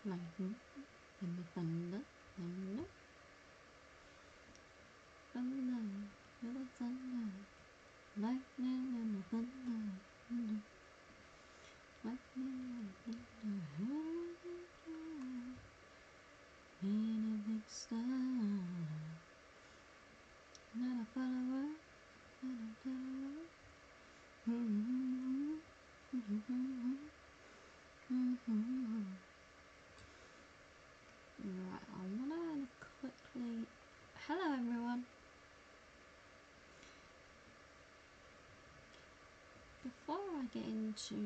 Lightning and the thunder, thunder, thunder, and the thunder, lightning and the thunder, thunder, lightning and the thunder, in a big star, not a follower, not a follower. Right, I want to quickly... Hello everyone! Before I get into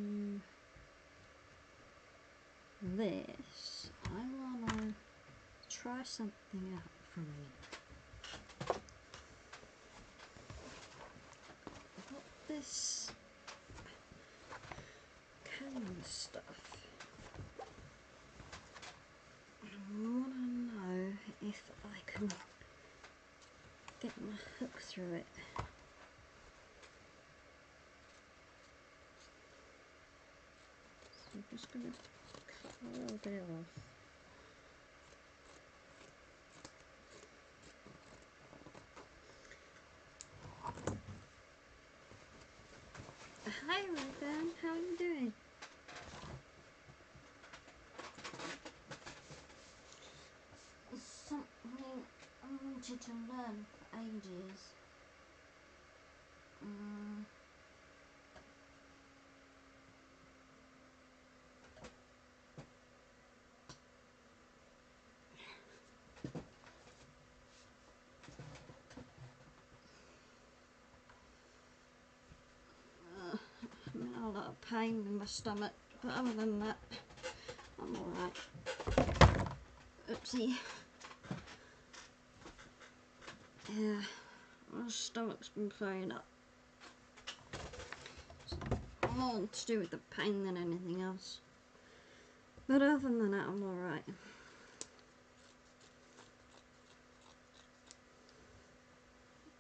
this, I want to try something out for me. I've got this canvas stuff. I want to know if I can get my hook through it. So I'm just going to cut a little bit off. Hi Ruben, how are you doing? It's something I wanted to learn for ages. I'm in a lot of pain in my stomach, but other than that, I'm alright. Oopsie. Yeah, my stomach's been playing up. It's more to do with the pain than anything else. But other than that, I'm alright.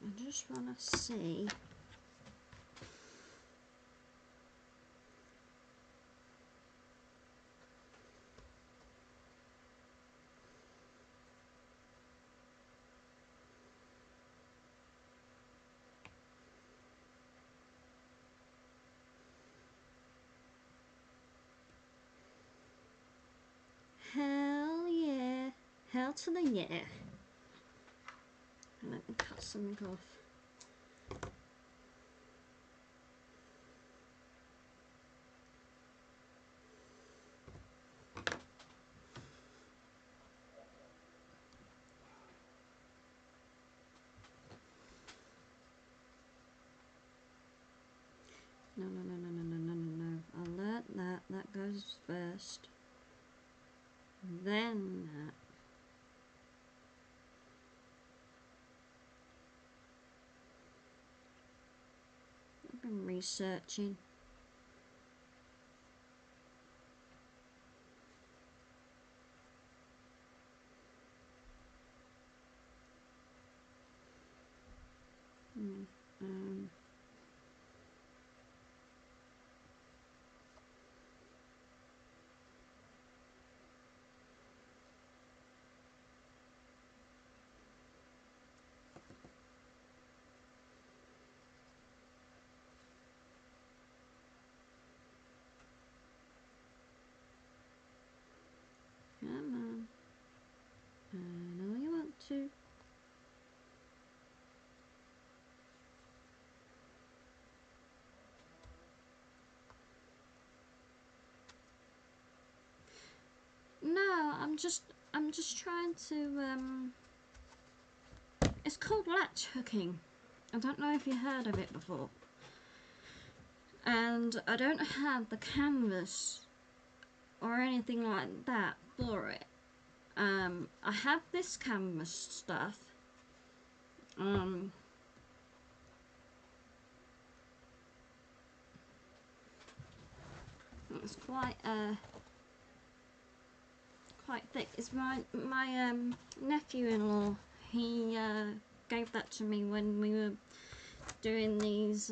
I just want to see. Hell yeah. Hell to the yeah. Let me cut something off. No. I'll let that goes first. Then that. I've been researching. Come on. I know you want to. No, I'm just trying to it's called latch hooking. I don't know if you heard of it before. And I don't have the canvas or anything like that for it. I have this canvas stuff. It's quite thick. It's my nephew-in-law. He gave that to me when we were doing these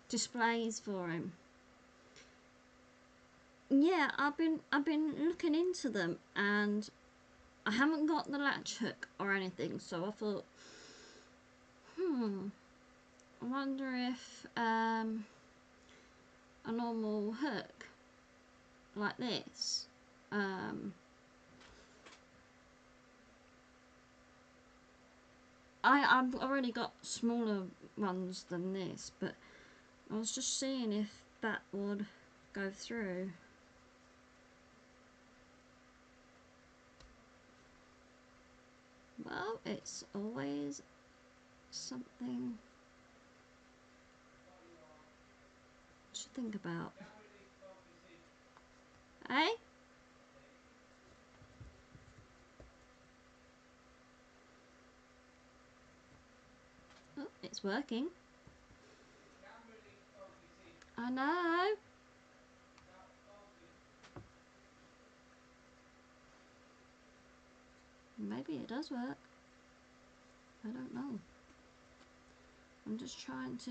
displays for him. Yeah, I've been looking into them, and I haven't got the latch hook or anything, so I thought, I wonder if a normal hook like this, I've already got smaller ones than this, but I was just seeing if that would go through. Well, it's always something to think about. Eh? Oh, it's working. I know. Maybe it does work. I don't know. I'm just trying to,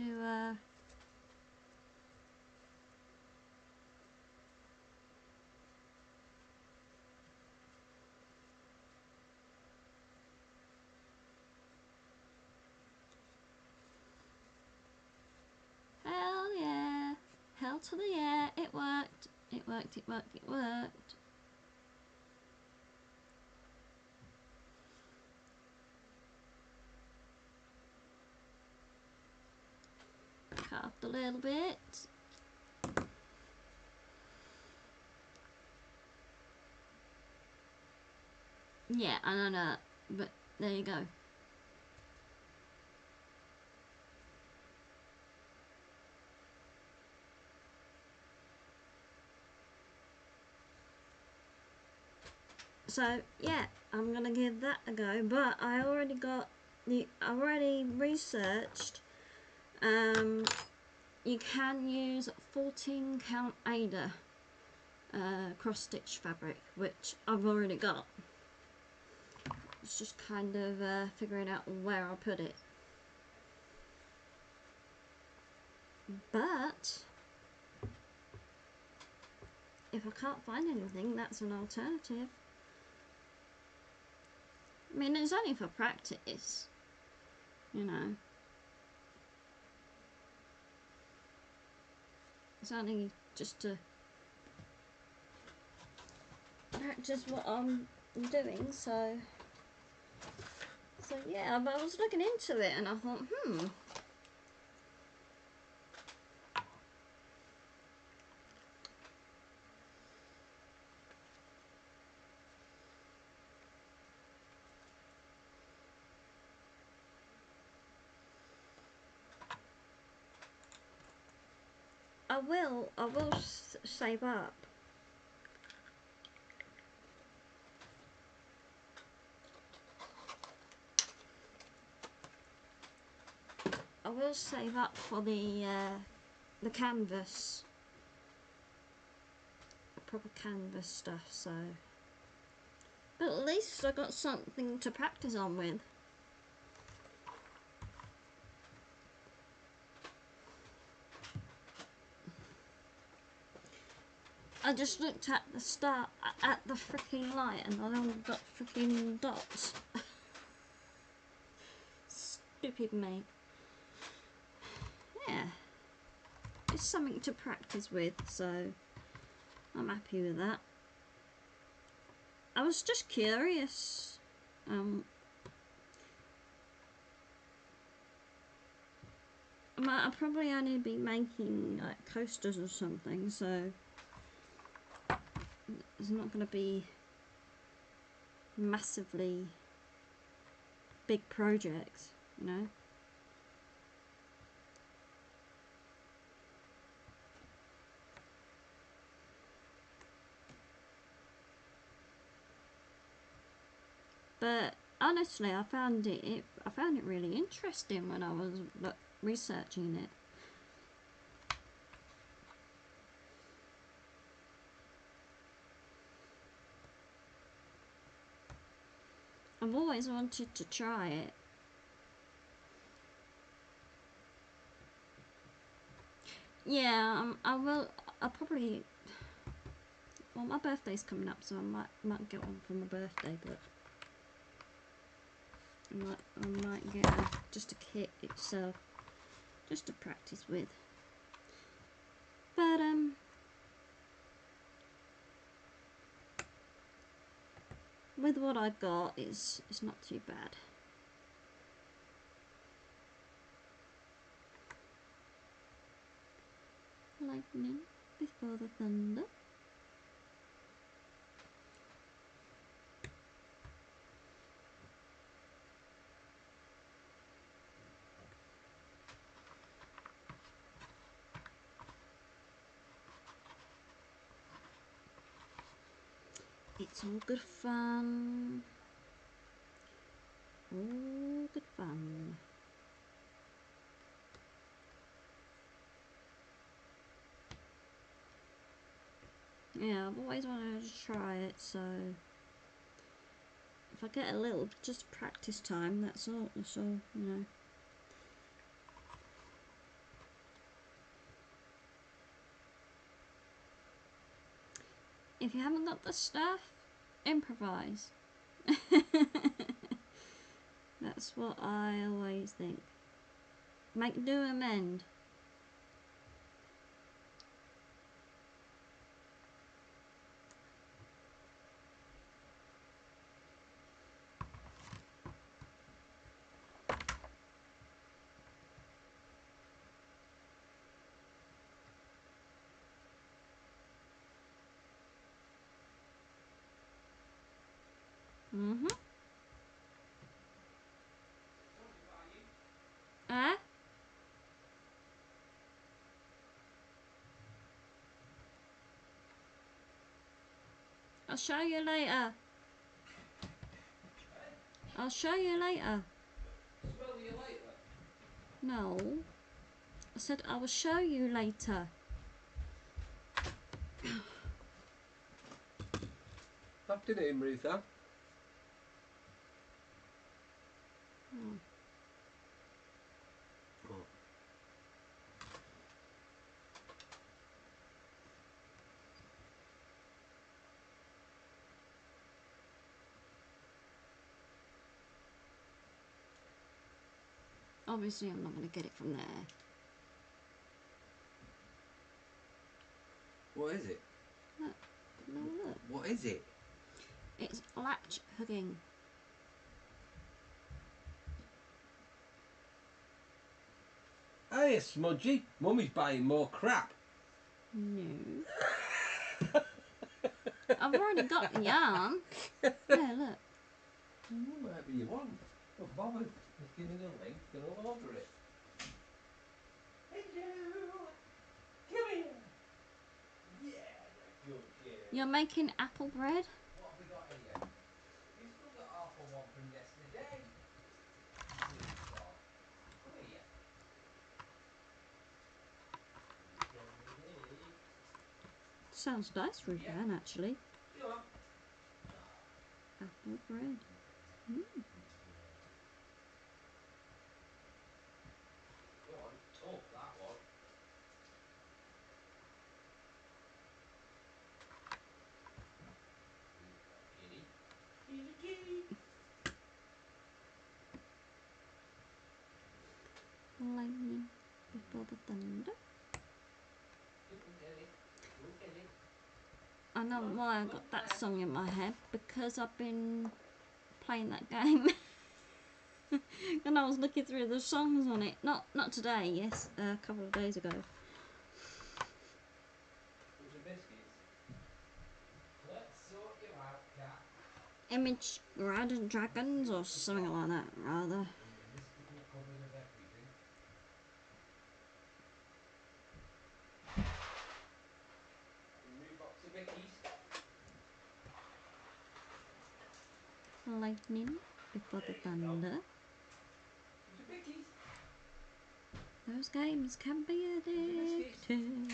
hell yeah. Hell to the yeah. It worked. It worked, it worked, it worked. Carved a little bit. Yeah, I don't know. But there you go. So yeah, I'm gonna give that a go. But I already researched. You can use 14 count Aida cross stitch fabric, which I've already got. It's just kind of figuring out where I'll put it. But if I can't find anything, that's an alternative. I mean, it's only for practice, you know. It's only just to practice what I'm doing, so yeah, but I was looking into it and I thought, I will save up. I will save up for the canvas, the proper canvas stuff, so. But at least I got something to practice on with. I just looked at the start, at the freaking light, and I only got freaking dots. Stupid me. Yeah. It's something to practice with, so I'm happy with that. I was just curious. I'll probably only be making like coasters or something, so it's not going to be massively big projects, you know. But honestly, I found it really interesting when I was researching it. I've always wanted to try it. Yeah, I will. I'll probably well, my birthday's coming up, so I might get one for my birthday, but I might get just a kit itself, just to practice with. But with what I got, it's not too bad. Lightning before the thunder. It's all good fun. All good fun. Yeah, I've always wanted to try it, so if I get a little just practice time, that's all, you know. If you haven't got the stuff, improvise. That's what I always think. Make do amend. Ah? I'll show you later. I'll show you later. Smell you later? No. I said I will show you later. Afternoon, Rutha. Oh. Oh. Obviously, I'm not going to get it from there. What is it? Look. No, look. What is it? It's latch hooking. Hey, Smudgy. Mummy's buying more crap. No. I've already got the yarn. There, look. Whatever you want. Not bothered. Just give me the link and I'll order it. Hello. Come here. Yeah, you're good girl. You're making apple bread? What have we got here? You've still got half of one from yesterday. Sweetheart. Come here. Okay. Sounds nice, Ruth Ann, actually. Come on. Apple bread. Go on, tough that one. Kitty. Kitty, kitty. Lightning before the thunder. Don't tell it. Don't tell it. I know why I got that song in my head, because I've been playing that game. And I was looking through the songs on it. Not today, yes, a couple of days ago. What's your biscuits? Let's sort you out, cat. Image Dragons or something like that, rather. In the mystical cupboard of everything. New box of Vickies. Lightning before the There you go. thunder. What's your Vickies? Those games can be addictive.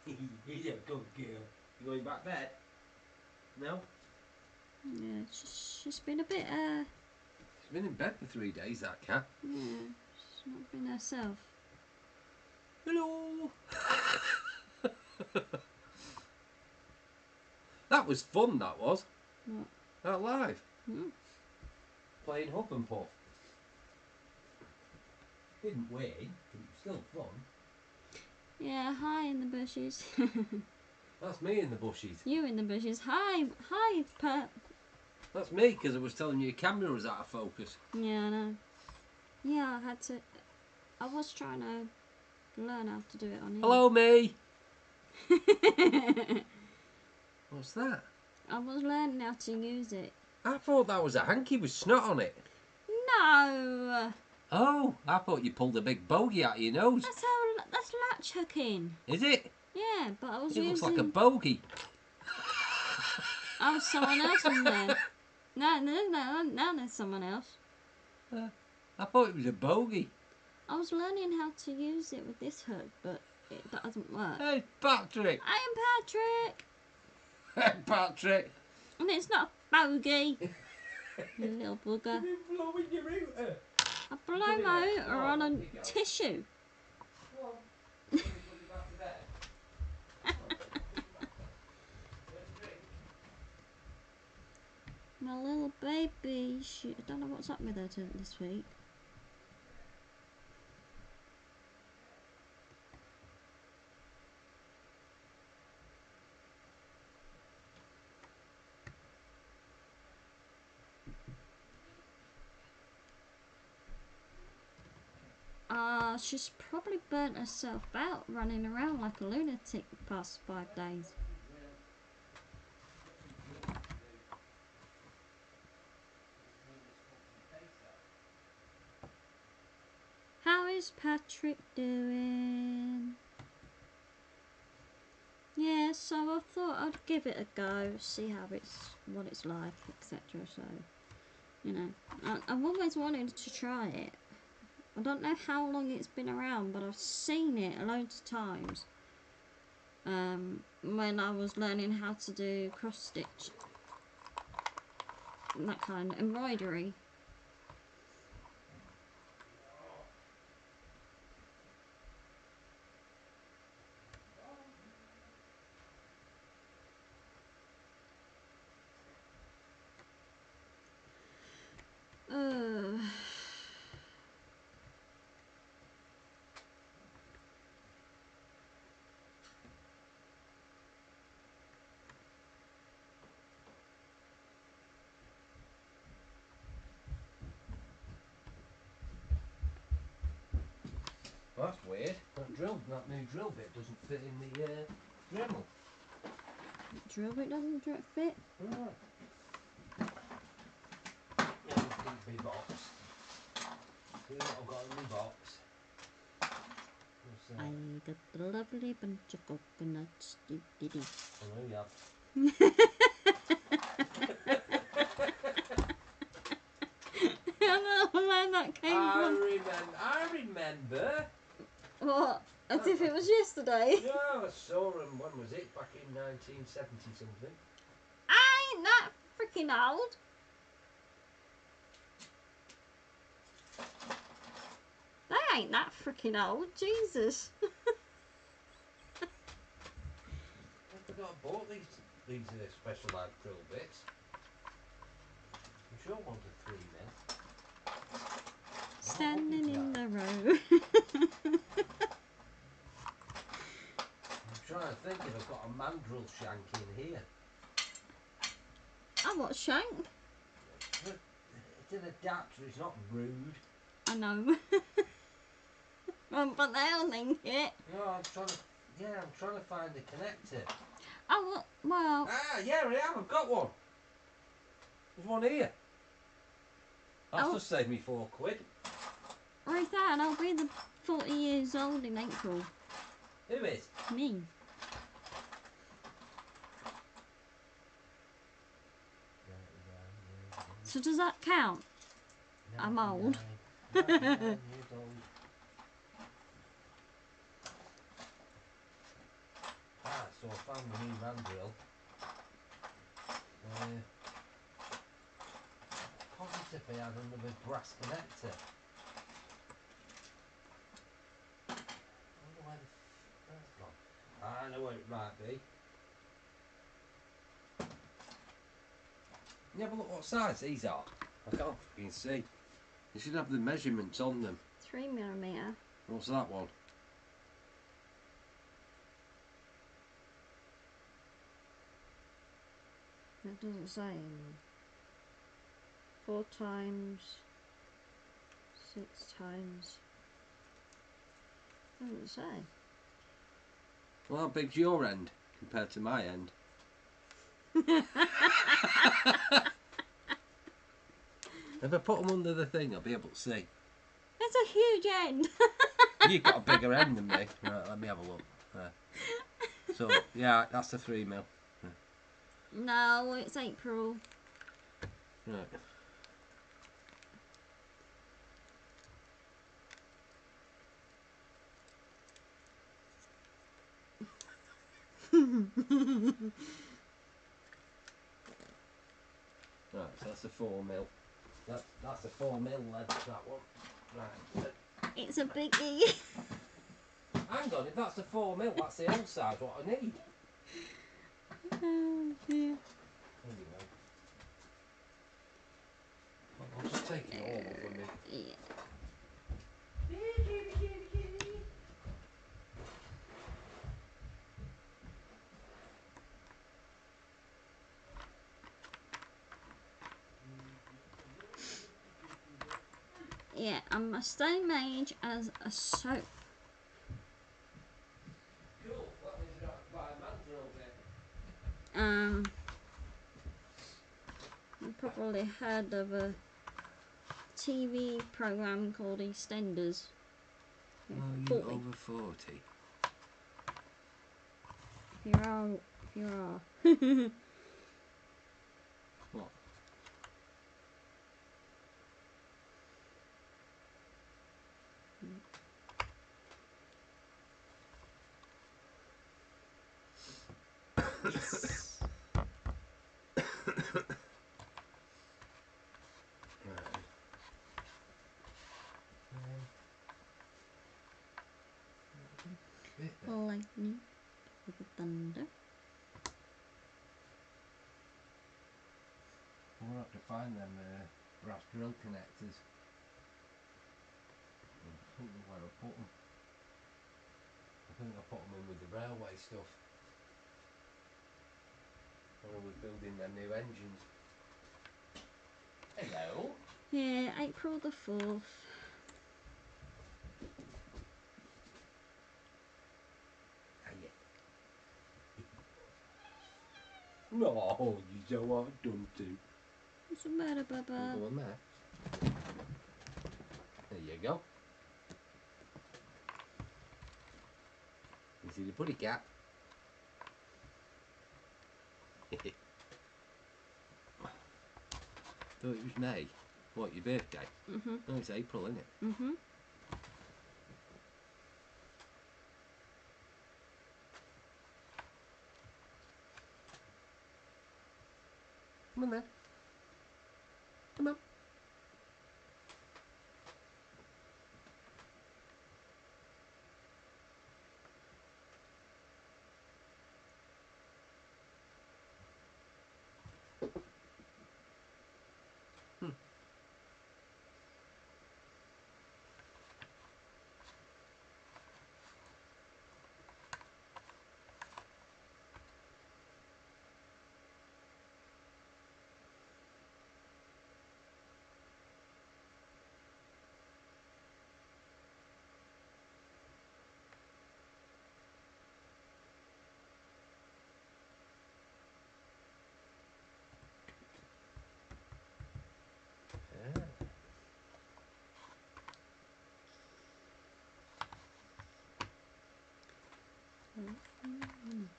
You're a good girl. You going back to bed? No? Yeah, she's been a bit, She's been in bed for 3 days, that cat. yeah, she's not been herself. Hello! That was fun, that was. What? That live. Hmm. Playing Huff and Puff. Didn't win, but it was still fun. Yeah, hi in the bushes. That's me in the bushes. You in the bushes. Hi, Pat. That's me, because I was telling you your camera was out of focus. Yeah, I know. Yeah, I had to. I was trying to learn how to do it on here. Hello, me! What's that? I was learning how to use it. I thought that was a hanky with snot on it. No! Oh, I thought you pulled a big bogey out of your nose. That's latch hooking. Is it? Yeah, but I was It using. looks like a bogey. Oh, someone else in there. No, there's someone else. I thought it was a bogey. I was learning how to use it with this hook, but it doesn't work. Hey, Patrick. I am Patrick! Hey, Patrick. And it's not a bogey. You little bugger. You've been blowing your router. I blow my hooter on a tissue. Go on. Put it back to bed. Where's the drink? My little baby, I don't know what's up with her this week. She's probably burnt herself out running around like a lunatic the past 5 days. How is Patrick doing? Yeah, so I thought I'd give it a go, see what it's like, etc. So, you know, I've always wanted to try it. I don't know how long it's been around, but I've seen it loads of times. When I was learning how to do cross stitch and that kind of embroidery. Well, that's weird. That new drill bit doesn't fit in the Dremel. Drill bit doesn't fit. Right. Yeah, it needs to be boxed. See what I've got in my box. What's that? I got the lovely bunch of coconuts. Dee. I know you have. I don't know where that came from. I remember. What? As if it was yesterday. Yeah, I saw him. When was it? Back in 1970 something. I ain't that freaking old. They ain't that freaking old. Jesus. I forgot I bought these specialised drill bits. I'm sure I wanted 3 mil. Standing in the road. I'm trying to think if I've got a mandrel shank in here. I what, shank? It's an adapter, it's not rude. I know. But they'll link it. No, I'm trying to find the connector. Oh, well. Ah, yeah, I have. I've got one. There's one here. That's just saved me £4. Right there, and I'll be the 40 years old in April. Who is? Me. So does that count? I'm old. 99 years old. Ah, so I found the new mandrel. Positively had another brass connector. I wonder where that's gone. I know where it might be. Yeah, but look what size these are. I can't fucking see. You should have the measurements on them. 3mm. What's that one? It doesn't say. 4 times 6 times. Doesn't say. Well, how big's your end compared to my end? If I put them under the thing, I'll be able to see. It's a huge end. You've got a bigger end than me. Right, let me have a look. So, yeah, that's a 3mm. No, it's April. Right. Right, so that's a 4mm. That's a 4mm length, that one. Right. It's a biggie. Hang on, if that's a 4mm, that's the L size, what I need. Oh dear. Anyway. I'll just take it all up with me. Yeah. Yeah, I'm the same age as a soap. Cool, that means you don't have to buy a mandrill bit. You probably heard of a TV program called EastEnders. Oh, you 40. over 40? If you are, if you are. What? Yes. Lightning with the thunder. We'll have to find them brass drill connectors. I don't know where I put them. I think I put them in with the railway stuff. When I was building them new engines. Hello. Yeah, April the 4th. Hiya. No, you don't want done to. What's the matter, Baba? Go on there. There you go. You see the putty cap? Thought it was May. What, your birthday? Mhm. No, it's April, isn't it? Mhm. Come on then. Come on.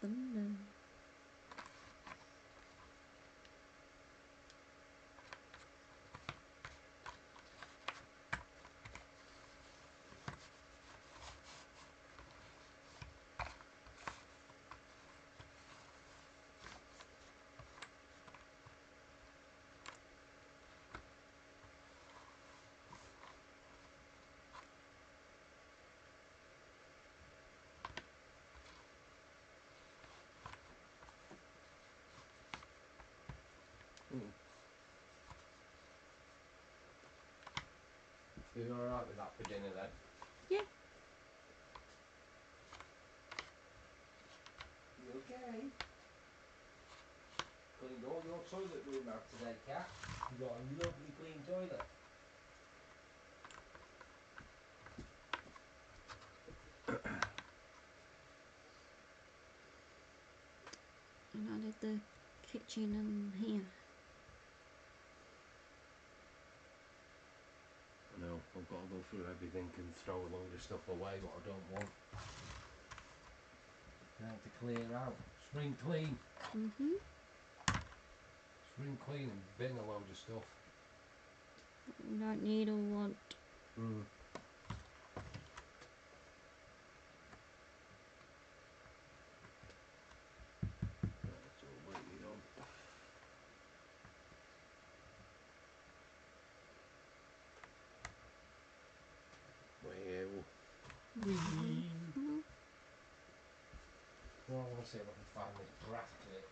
Thunder. You alright with that for dinner then? Yeah. You okay? Cleaned all your toilet room out today, Kat. You got a lovely clean toilet. And I did the kitchen and here. I know, I've got to go through everything and throw a load of stuff away what I don't want. Now to clear out. Spring clean. Mhm. Spring clean and bin a load of stuff. You don't need or want. That's all waiting on. Well. Mhm. Well, I want to see if I can find this brass clip.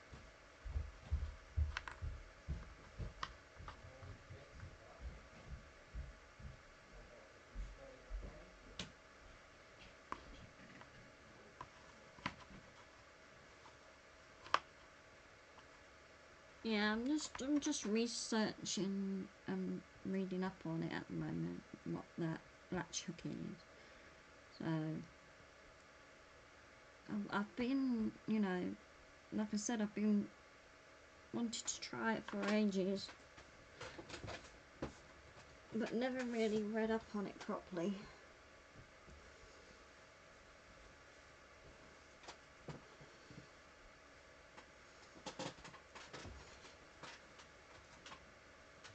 Yeah, I'm just researching and reading up on it at the moment, what that latch hook is. So I've been, you know, like I said, I've been wanting to try it for ages, but never really read up on it properly.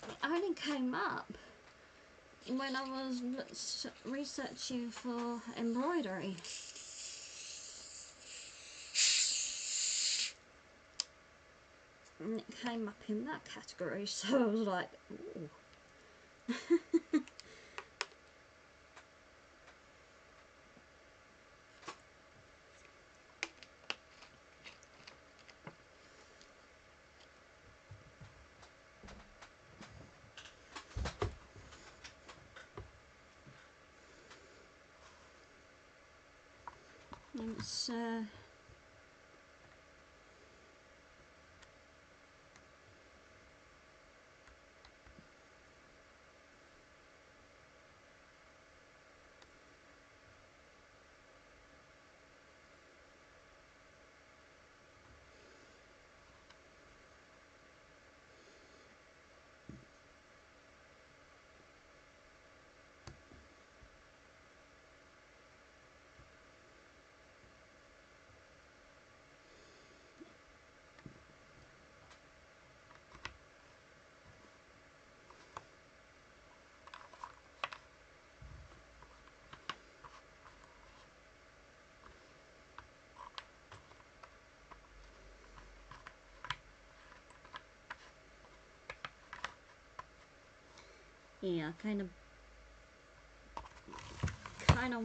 It only came up when I was researching for embroidery. And it came up in that category, so I was like, ooh. And it's yeah, kind of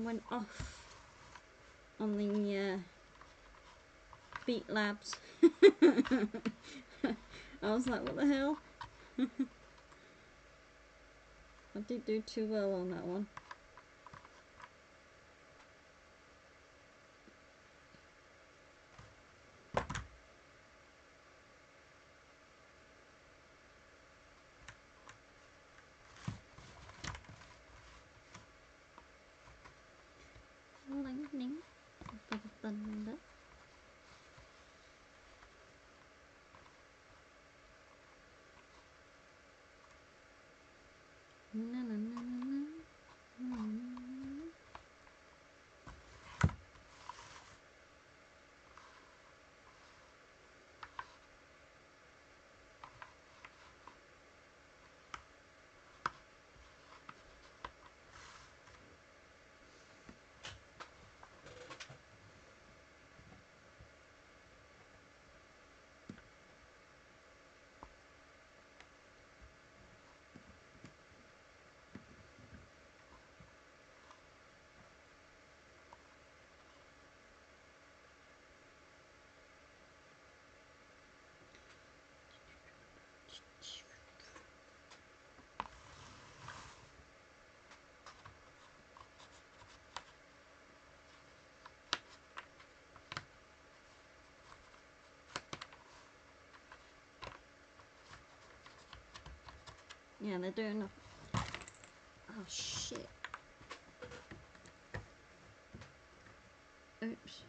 went off on the Beat Labs. I was like, what the hell? I did do too well on that one. Lightning, thunder. Na na na na na Yeah, they're doing a... Oh, shit. Oops.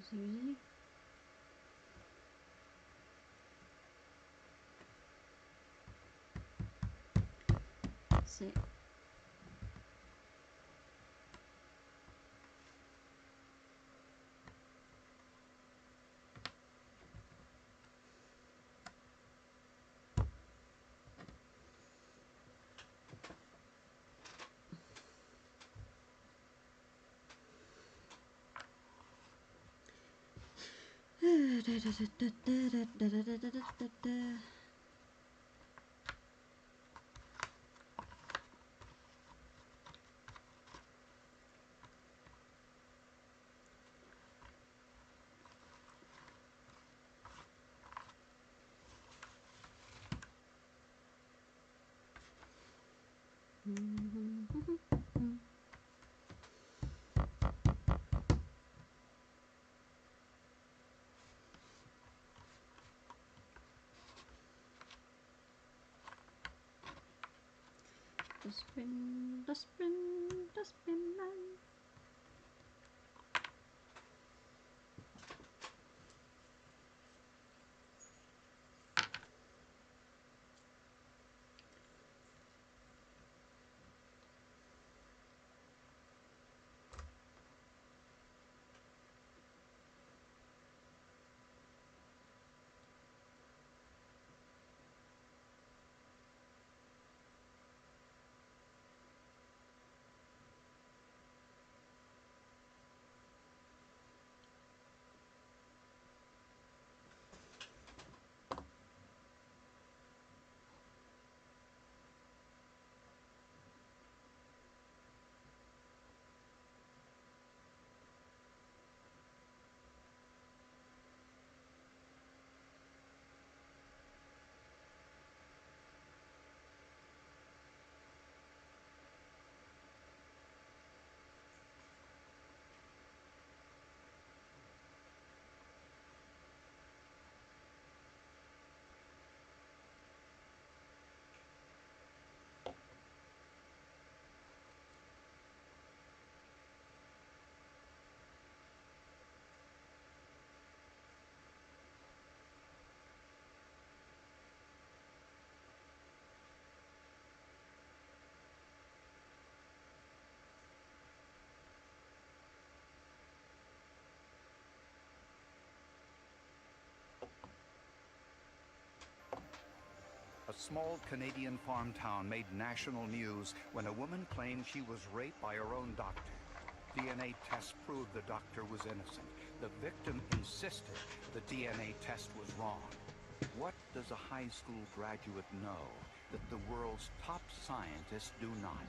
It's easy. That's it. Dustbin, dustbin, dustbin man. A small Canadian farm town made national news when a woman claimed she was raped by her own doctor. DNA tests proved the doctor was innocent. The victim insisted the DNA test was wrong. What does a high school graduate know that the world's top scientists do not?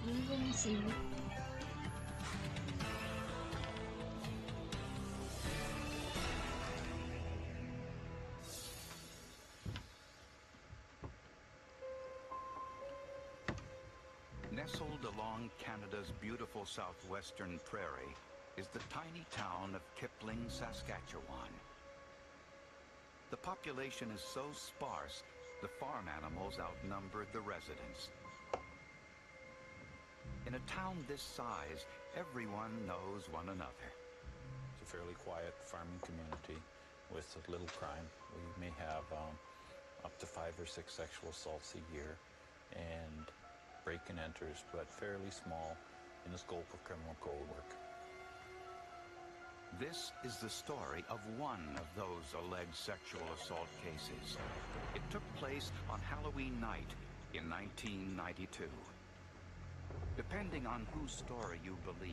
Even see. Nestled along Canada's beautiful southwestern prairie is the tiny town of Kipling, Saskatchewan. The population is so sparse, the farm animals outnumber the residents. In a town this size, everyone knows one another. It's a fairly quiet farming community with little crime. We may have up to 5 or 6 sexual assaults a year and break and enters, but fairly small in the scope of criminal code work. This is the story of one of those alleged sexual assault cases. It took place on Halloween night in 1992. Depending on whose story you believe,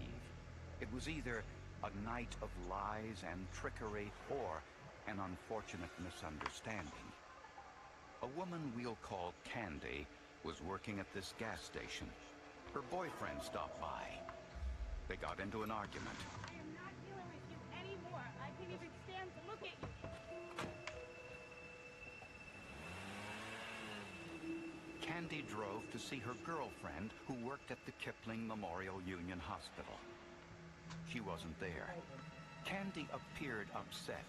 it was either a night of lies and trickery or an unfortunate misunderstanding. A woman we'll call Candy was working at this gas station. Her boyfriend stopped by. They got into an argument. I am not dealing with you anymore. I can't even stand to look at you. Candy drove to see her girlfriend who worked at the Kipling Memorial Union Hospital. She wasn't there. Candy appeared upset.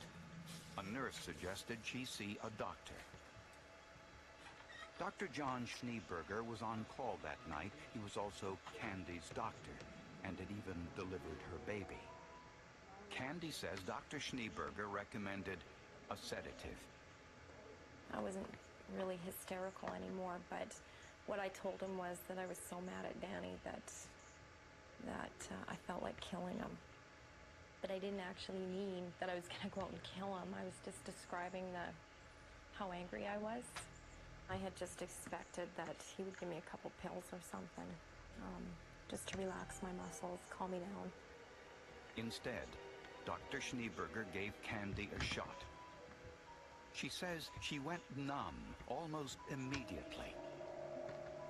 A nurse suggested she see a doctor. Dr. John Schneeberger was on call that night. He was also Candy's doctor and had even delivered her baby. Candy says Dr. Schneeberger recommended a sedative. I wasn't really hysterical anymore, but what I told him was that I was so mad at Danny that I felt like killing him. But I didn't actually mean that I was going to go out and kill him. I was just describing how angry I was. I had just expected that he would give me a couple pills or something, just to relax my muscles, calm me down. Instead, Dr. Schneeberger gave Candy a shot. She says she went numb almost immediately.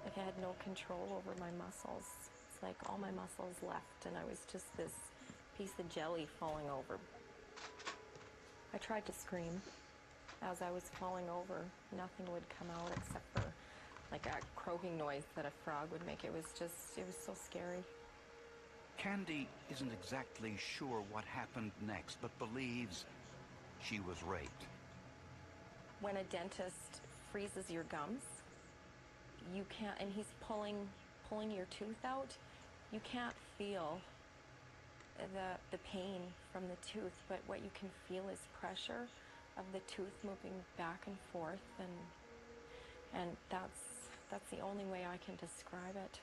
Like I had no control over my muscles. It's like all my muscles left and I was just this piece of jelly falling over. I tried to scream. As I was falling over, nothing would come out except for like a croaking noise that a frog would make. It was so scary. Candy isn't exactly sure what happened next, but believes she was raped. When a dentist freezes your gums, you can't, and he's pulling your tooth out, you can't feel the pain from the tooth, but what you can feel is pressure of the tooth moving back and forth, and that's the only way I can describe it.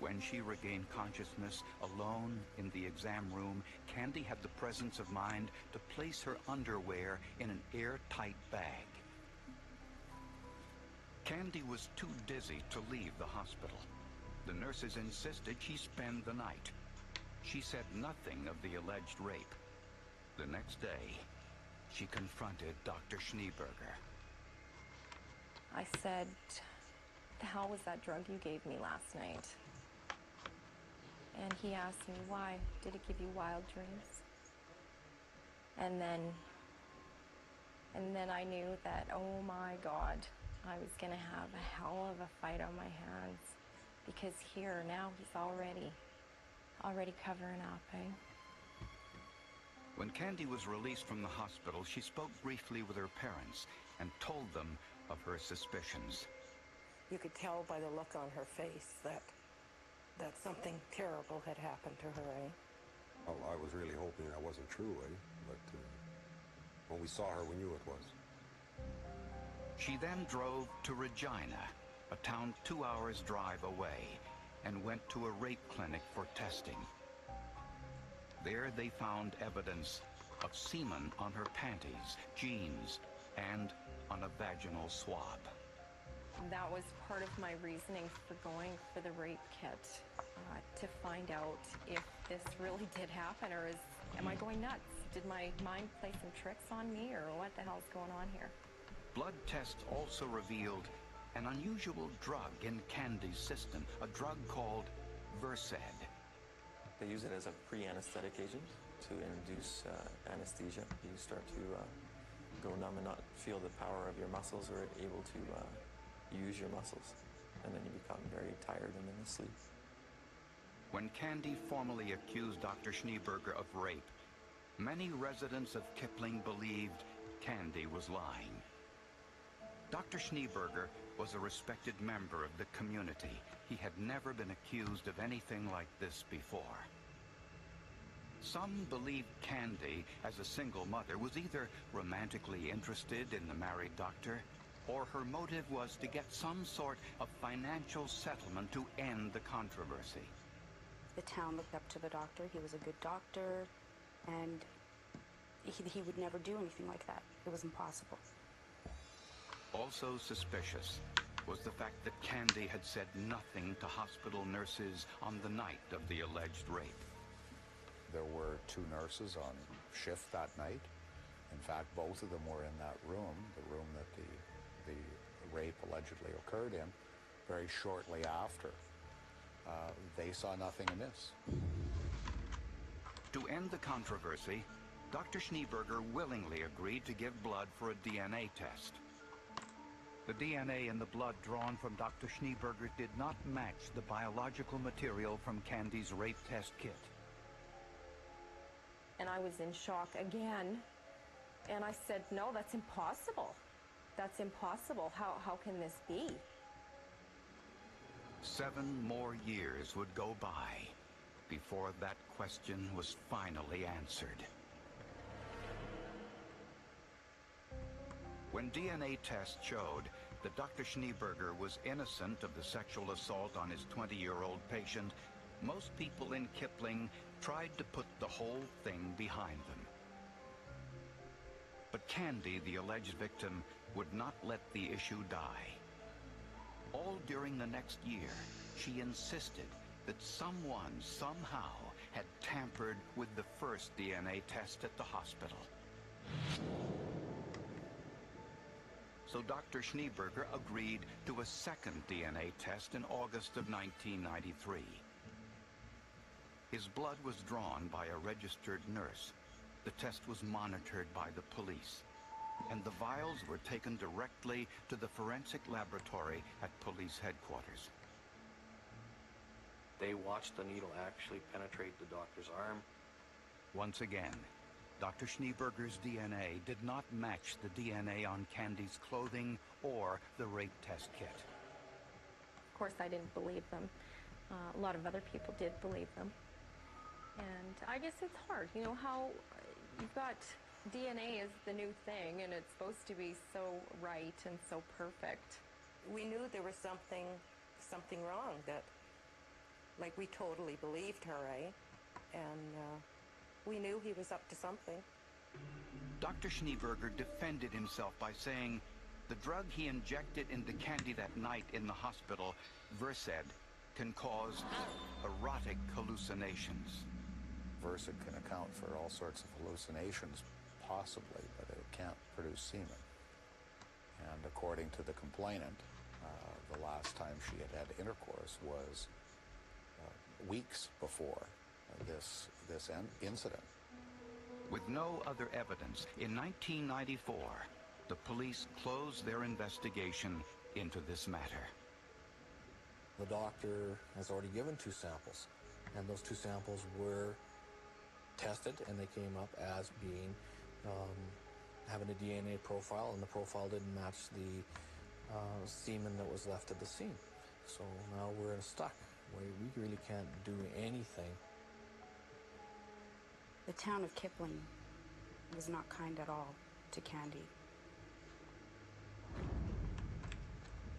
When she regained consciousness alone in the exam room, Candy had the presence of mind to place her underwear in an airtight bag. Candy was too dizzy to leave the hospital. The nurses insisted she spend the night. She said nothing of the alleged rape. The next day, she confronted Dr. Schneeberger. I said, "The hell was that drug you gave me last night?" And he asked me, "Why? Did it give you wild dreams?" And then I knew that, oh my God, I was gonna have a hell of a fight on my hands, because here now he's already covering up, eh? When Candy was released from the hospital, she spoke briefly with her parents and told them of her suspicions. You could tell by the look on her face that something terrible had happened to her, eh? Well, I was really hoping that wasn't true, eh? But when we saw her, we knew it was. She then drove to Regina, a town 2 hours drive away, and went to a rape clinic for testing. There they found evidence of semen on her panties, jeans, and on a vaginal swab. That was part of my reasoning for going for the rape kit, to find out if this really did happen, or am I going nuts? Did my mind play some tricks on me, or what the hell's going on here? Blood tests also revealed an unusual drug in Candy's system, a drug called Versed. They use it as a pre-anesthetic agent to induce anesthesia. You start to go numb and not feel the power of your muscles, or able to use your muscles, and then you become very tired and then asleep. When Candy formally accused Dr. Schneeberger of rape, many residents of Kipling believed Candy was lying. Dr. Schneeberger was a respected member of the community. He had never been accused of anything like this before. Some believed Candy, as a single mother, was either romantically interested in the married doctor, or her motive was to get some sort of financial settlement to end the controversy. The town looked up to the doctor. He was a good doctor. And he would never do anything like that. It was impossible. Also suspicious was the fact that Candy had said nothing to hospital nurses on the night of the alleged rape. There were 2 nurses on shift that night. In fact, both of them were in that room, the room that the rape allegedly occurred in, very shortly after. They saw nothing amiss. To end the controversy, Dr. Schneeberger willingly agreed to give blood for a DNA test. The DNA in the blood drawn from Dr. Schneeberger did not match the biological material from Candy's rape test kit. And I was in shock again. And I said, no, that's impossible. That's impossible. How can this be? 7 more years would go by before that question was finally answered. When DNA tests showed that Dr. Schneeberger was innocent of the sexual assault on his 20-year-old patient, most people in Kipling tried to put the whole thing behind them. But Candy, the alleged victim, would not let the issue die. All during the next year, she insisted that someone, somehow, had tampered with the first DNA test at the hospital. So Dr. Schneeberger agreed to a second DNA test in August of 1993. His blood was drawn by a registered nurse. The test was monitored by the police, and the vials were taken directly to the forensic laboratory at police headquarters. They watched the needle actually penetrate the doctor's arm. Once again, Dr. Schneeberger's DNA did not match the DNA on Candy's clothing or the rape test kit. Of course, I didn't believe them. A lot of other people did believe them. And I guess it's hard, you know, how you've got DNA is the new thing, and it's supposed to be so right and so perfect. We knew there was something wrong, that, like, we totally believed her, eh? And we knew he was up to something. Dr. Schneeberger defended himself by saying the drug he injected into Candy that night in the hospital, Versed, can cause erotic hallucinations. Versed can account for all sorts of hallucinations, possibly, but it can't produce semen. And according to the complainant, the last time she had had intercourse was weeks before this incident. With no other evidence, in 1994, the police closed their investigation into this matter. The doctor has already given 2 samples, and those 2 samples were tested, and they came up as being having a DNA profile, and the profile didn't match the semen that was left at the scene. So now we're stuck. We really can't do anything. The town of Kipling was not kind at all to Candy.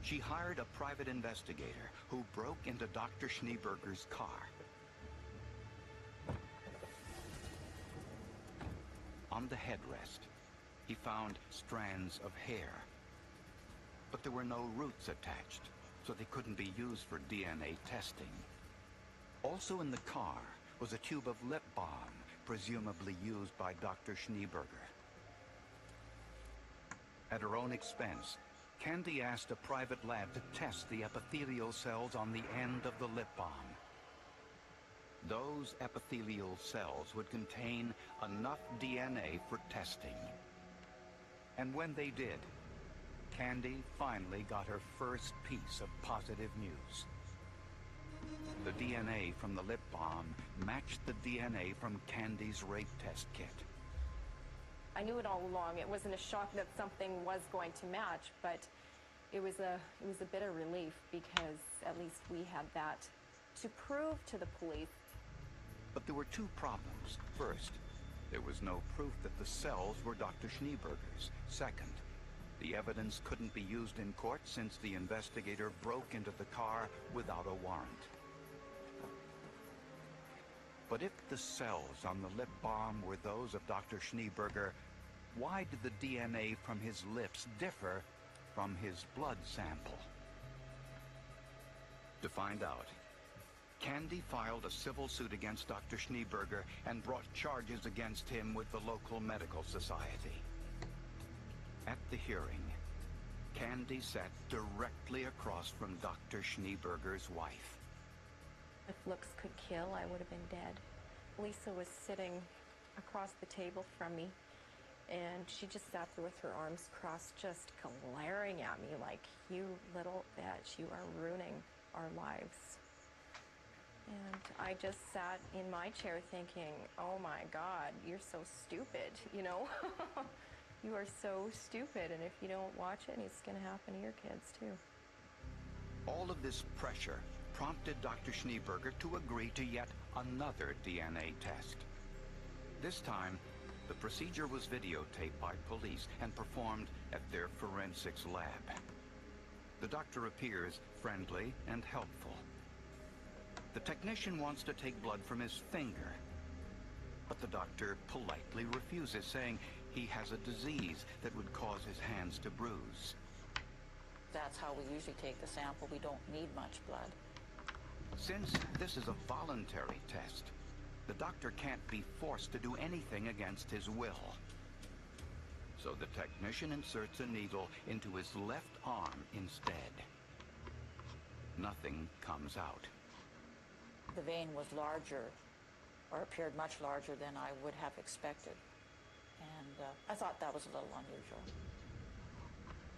She hired a private investigator who broke into Dr. Schneeberger's car. On the headrest, he found strands of hair, but there were no roots attached, so they couldn't be used for DNA testing. Also in the car was a tube of lip balm, presumably used by Dr. Schneeberger. At her own expense, Candy asked a private lab to test the epithelial cells on the end of the lip balm. Those epithelial cells would contain enough DNA for testing. And when they did, Candy finally got her first piece of positive news. The DNA from the lip balm matched the DNA from Candy's rape test kit. I knew it all along. It wasn't a shock that something was going to match, but it was a bit of relief, because at least we had that to prove to the police. But there were 2 problems. First, there was no proof that the cells were Dr. Schneeberger's. Second, the evidence couldn't be used in court since the investigator broke into the car without a warrant. But if the cells on the lip balm were those of Dr. Schneeberger, why did the DNA from his lips differ from his blood sample? To find out, Candy filed a civil suit against Dr. Schneeberger and brought charges against him with the local medical society. At the hearing, Candy sat directly across from Dr. Schneeberger's wife. If looks could kill, I would have been dead. Lisa was sitting across the table from me, and she just sat there with her arms crossed, just glaring at me like, "You little bitch, you are ruining our lives." And I just sat in my chair thinking, oh my God, you're so stupid, you know? You are so stupid, and if you don't watch it, it's going to happen to your kids too. All of this pressure prompted Dr. Schneeberger to agree to yet another DNA test. This time, the procedure was videotaped by police and performed at their forensics lab. The doctor appears friendly and helpful. The technician wants to take blood from his finger, but the doctor politely refuses, saying he has a disease that would cause his hands to bruise. That's how we usually take the sample. We don't need much blood. Since this is a voluntary test, the doctor can't be forced to do anything against his will. So the technician inserts a needle into his left arm instead. Nothing comes out. The vein was larger, or appeared much larger than I would have expected. And I thought that was a little unusual.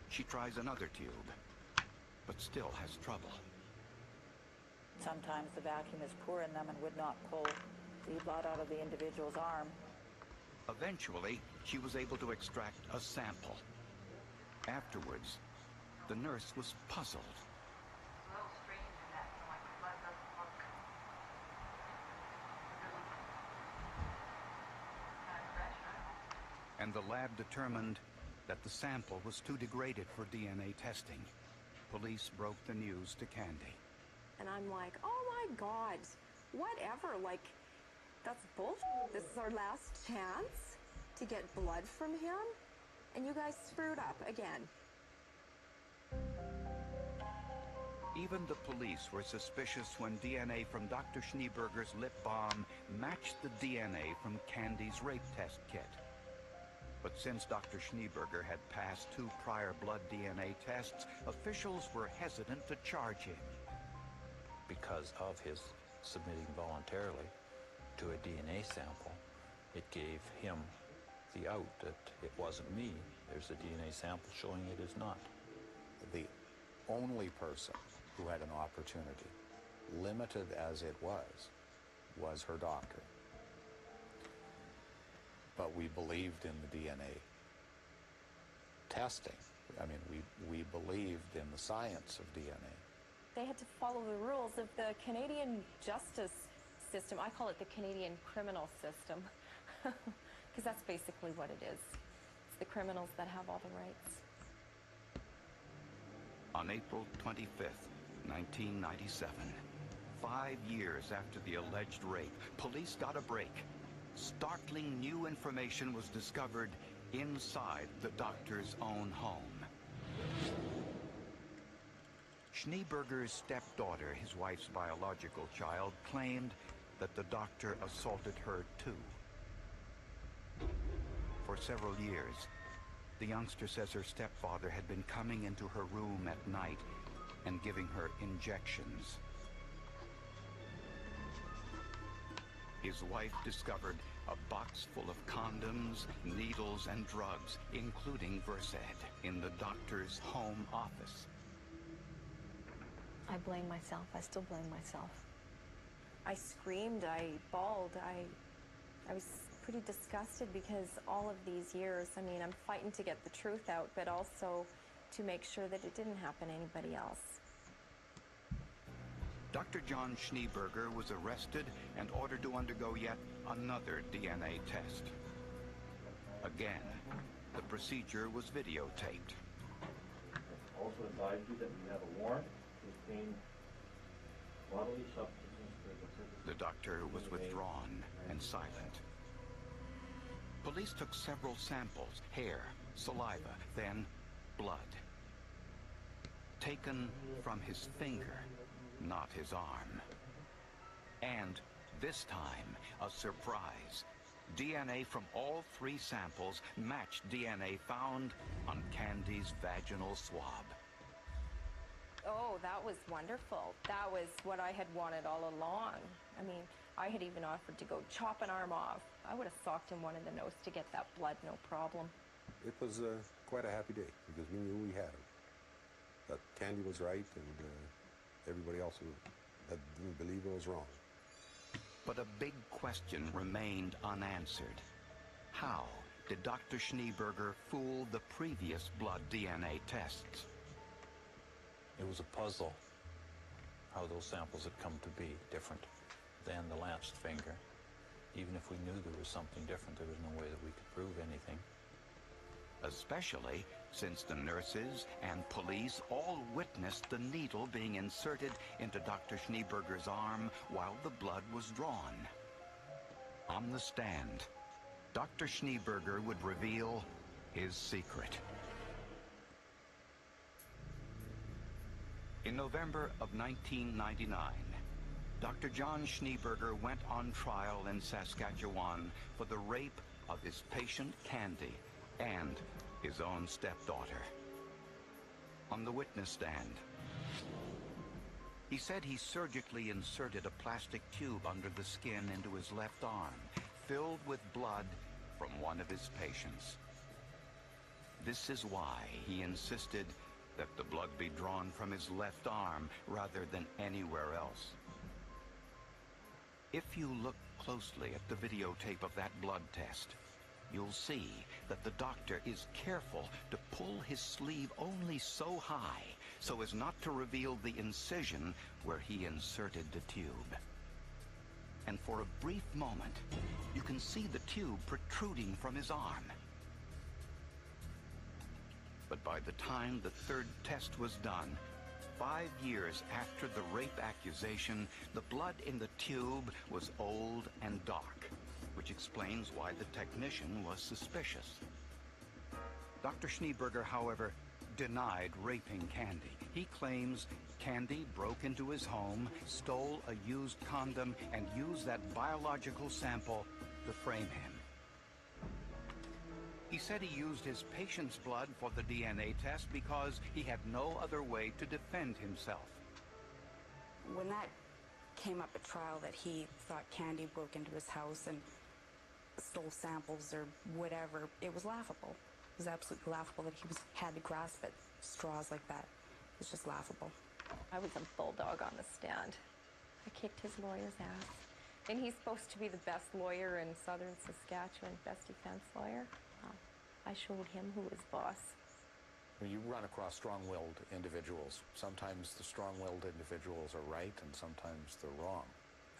She tries another tube, but still has trouble. Sometimes the vacuum is poor in them and would not pull the blood out of the individual's arm. Eventually, she was able to extract a sample. Afterwards, the nurse was puzzled. And the lab determined that the sample was too degraded for DNA testing. Police broke the news to Candy. And I'm like, oh my God, whatever, like, that's bullshit. This is our last chance to get blood from him, and you guys screwed up again. Even the police were suspicious when DNA from Dr. Schneeberger's lip balm matched the DNA from Candy's rape test kit. But since Dr. Schneeberger had passed 2 prior blood DNA tests, officials were hesitant to charge him. Because of his submitting voluntarily to a DNA sample, it gave him the out that it wasn't me. There's a DNA sample showing it is not. The only person who had an opportunity, limited as it was her doctor. But we believed in the DNA testing. I mean, we believed in the science of DNA. They had to follow the rules of the Canadian justice system. I call it the Canadian criminal system, because that's basically what it is. It's the criminals that have all the rights. On April 25th, 1997, 5 years after the alleged rape, police got a break. Startling new information was discovered inside the doctor's own home. Schneeberger's stepdaughter, his wife's biological child, claimed that the doctor assaulted her too. For several years, the youngster says her stepfather had been coming into her room at night and giving her injections. His wife discovered a box full of condoms, needles, and drugs, including Versed, in the doctor's home office. I blame myself. I still blame myself. I screamed, I bawled, I was pretty disgusted because all of these years, I mean, I'm fighting to get the truth out, but also to make sure that it didn't happen to anybody else. Dr. John Schneeberger was arrested and ordered to undergo yet another DNA test. Again, the procedure was videotaped. Also advise you that we have a warrant to obtain bodily substances for the The doctor was withdrawn and silent. Police took several samples, hair, saliva, then blood. Taken from his finger, not his arm. And this time, a surprise. DNA from all 3 samples matched DNA found on Candy's vaginal swab. Oh, that was wonderful. That was what I had wanted all along. I mean, I had even offered to go chop an arm off. I would have socked him one in the nose to get that blood, no problem. It was quite a happy day because we knew we had him. That Candy was right, and everybody else that didn't believe it was wrong. But a big question remained unanswered. How did Dr. Schneeberger fool the previous blood DNA tests? It was a puzzle how those samples had come to be different than the lanced finger. Even if we knew there was something different, there was no way that we could prove anything. Especially since the nurses and police all witnessed the needle being inserted into Dr. Schneeberger's arm while the blood was drawn. On the stand, Dr. Schneeberger would reveal his secret. In November of 1999, Dr. John Schneeberger went on trial in Saskatchewan for the rape of his patient Candy and his own stepdaughter. On the witness stand, he said he surgically inserted a plastic tube under the skin into his left arm, filled with blood from one of his patients. This is why he insisted that the blood be drawn from his left arm rather than anywhere else. If you look closely at the videotape of that blood test, you'll see that the doctor is careful to pull his sleeve only so high so as not to reveal the incision where he inserted the tube. And for a brief moment, you can see the tube protruding from his arm. But by the time the 3rd test was done, 5 years after the rape accusation, the blood in the tube was old and dark, which explains why the technician was suspicious. Dr. Schneeberger, however, denied raping Candy. He claims Candy broke into his home, stole a used condom, and used that biological sample to frame him. He said he used his patient's blood for the DNA test because he had no other way to defend himself. When that came up at trial that he thought Candy broke into his house and stole samples or whatever, it was laughable. It was absolutely laughable that he had to grasp at straws like that. It's just laughable. I was a bulldog on the stand. I kicked his lawyer's ass. And he's supposed to be the best lawyer in southern Saskatchewan, best defense lawyer. I showed him who was boss. You run across strong-willed individuals. Sometimes the strong-willed individuals are right and sometimes they're wrong.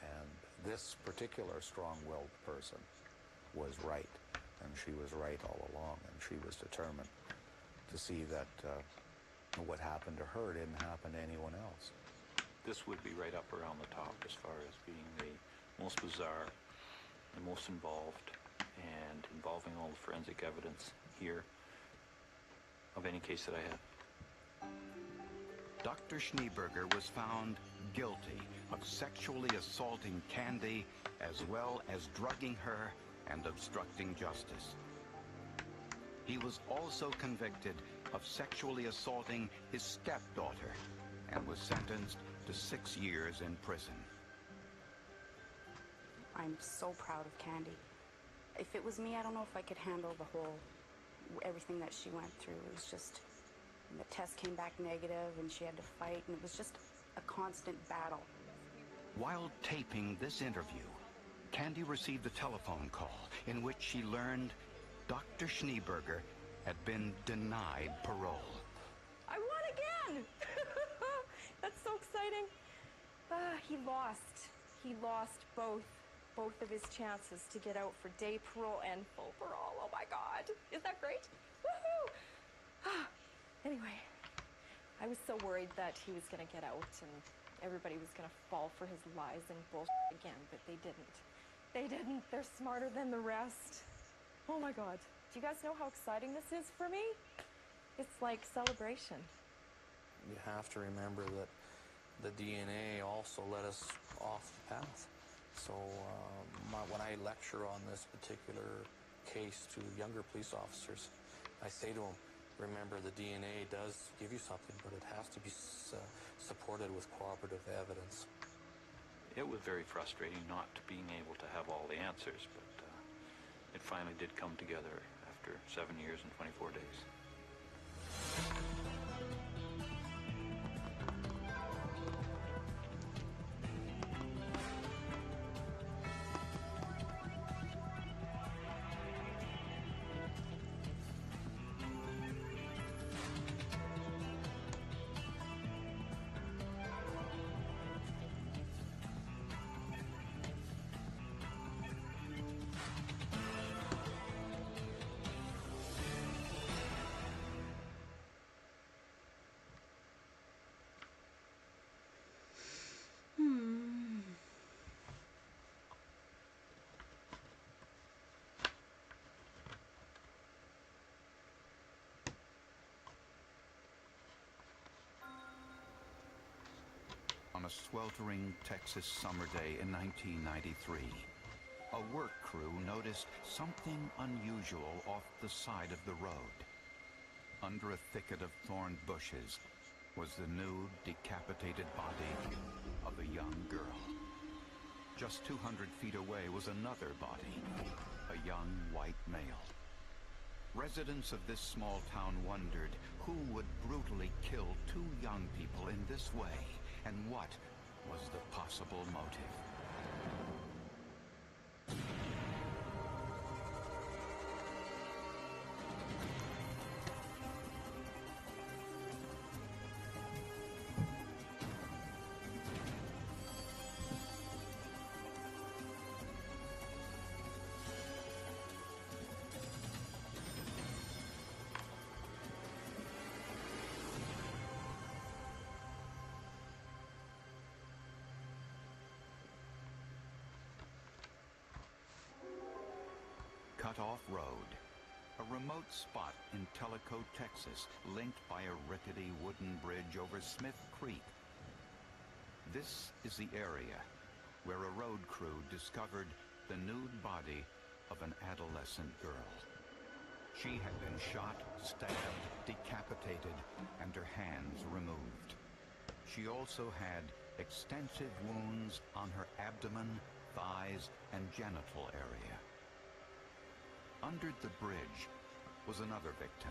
And this particular strong-willed person was right, and she was right all along, and she was determined to see that what happened to her didn't happen to anyone else. This would be right up around the top as far as being the most bizarre, the most involved, and involving all the forensic evidence here of any case that I had. Dr. Schneeberger was found guilty of sexually assaulting Candy as well as drugging her and obstructing justice. He was also convicted of sexually assaulting his stepdaughter and was sentenced to 6 years in prison. I'm so proud of Candy. If it was me, I don't know if I could handle everything that she went through. It was just, the test came back negative and she had to fight, and it was just a constant battle. While taping this interview, Candy received a telephone call in which she learned Dr. Schneeberger had been denied parole. I won again! That's so exciting. He lost. He lost both of his chances to get out for day parole and full parole. Oh my God. Is that great? Woohoo! Anyway, I was so worried that he was going to get out, and everybody was going to fall for his lies and bullshit again, but they didn't. They didn't. They're smarter than the rest. Oh my God. Do you guys know how exciting this is for me? It's like celebration. You have to remember that the DNA also led us off the path. So when I lecture on this particular case to younger police officers, I say to them, remember, the DNA does give you something, but it has to be supported with cooperative evidence. It was very frustrating not being able to have all the answers, but it finally did come together after 7 years and 24 days. On a sweltering Texas summer day in 1993, a work crew noticed something unusual off the side of the road. Under a thicket of thorn bushes was the nude, decapitated body of a young girl. Just 200 feet away was another body, a young white male. Residents of this small town wondered who would brutally kill two young people in this way, and what was the possible motive. Cut-off Road, a remote spot in Tellico, Texas, linked by a rickety wooden bridge over Smith Creek. This is the area where a road crew discovered the nude body of an adolescent girl. She had been shot, stabbed, decapitated, and her hands removed. She also had extensive wounds on her abdomen, thighs, and genital area. Under the bridge was another victim,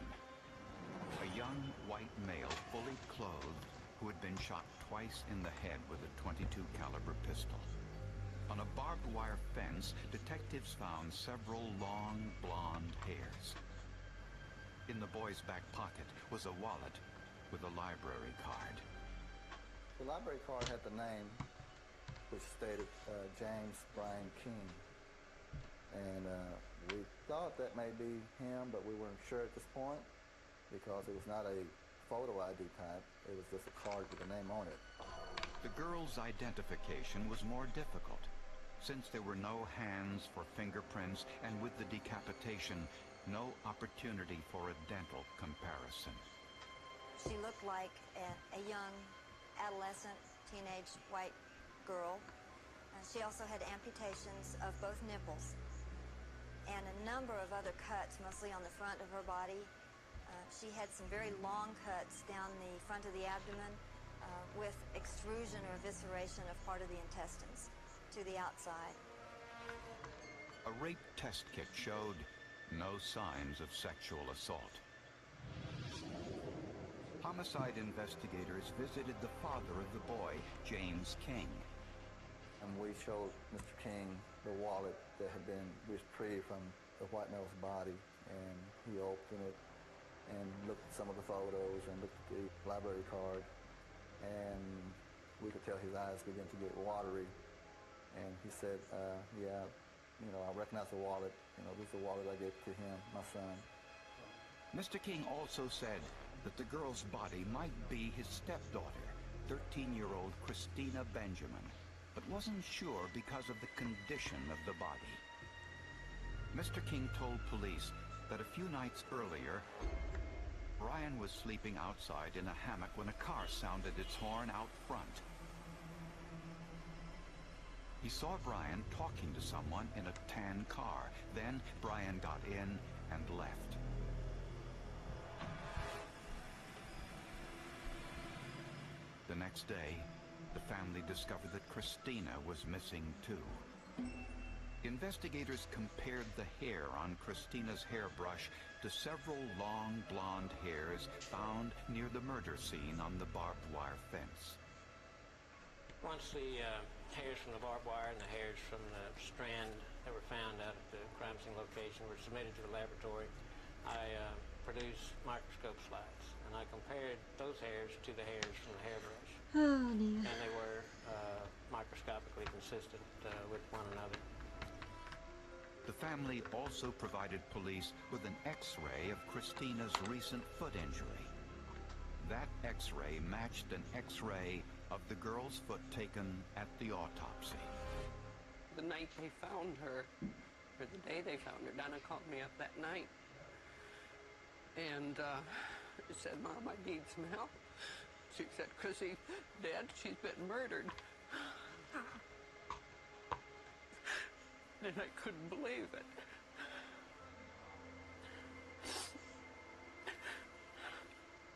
a young white male fully clothed who had been shot twice in the head with a .22 caliber pistol. On a barbed wire fence, detectives found several long blonde hairs. In the boy's back pocket was a wallet with a library card. The library card had the name, which stated James Brian King. And we thought that may be him, but we weren't sure at this point because it was not a photo ID type. It was just a card with a name on it. The girl's identification was more difficult since there were no hands for fingerprints, and with the decapitation, no opportunity for a dental comparison. She looked like a young adolescent, teenage white girl. She also had amputations of both nipples and a number of other cuts, mostly on the front of her body. She had some very long cuts down the front of the abdomen with extrusion or evisceration of part of the intestines to the outside. A rape test kit showed no signs of sexual assault. Homicide investigators visited the father of the boy, James King. And we showed Mr. King the wallet that had been retrieved from the white male's body, and he opened it and looked at some of the photos and looked at the library card, and we could tell his eyes began to get watery, and he said, yeah, you know, I recognize the wallet, you know, this is the wallet I gave to him, my son. Mr. King also said that the girl's body might be his stepdaughter, 13-year-old Christina Benjamin, but wasn't sure because of the condition of the body. Mr. King told police that a few nights earlier, Brian was sleeping outside in a hammock when a car sounded its horn out front. He saw Brian talking to someone in a tan car. Then Brian got in and left. The next day, the family discovered that Christina was missing too. Investigators compared the hair on Christina's hairbrush to several long blonde hairs found near the murder scene on the barbed wire fence. Once the hairs from the barbed wire and the hairs from the strand that were found out at the crime scene location were submitted to the laboratory, I produced microscope slides, and I compared those hairs to the hairs from the hairbrush. Oh, dear. And they were microscopically consistent with one another. The family also provided police with an X-ray of Christina's recent foot injury. That X-ray matched an X-ray of the girl's foot taken at the autopsy. The night they found her, or the day they found her, Donna called me up that night and said, "Mom, I need some help." She said, "Chrissy, Dad, she's been murdered." And I couldn't believe it.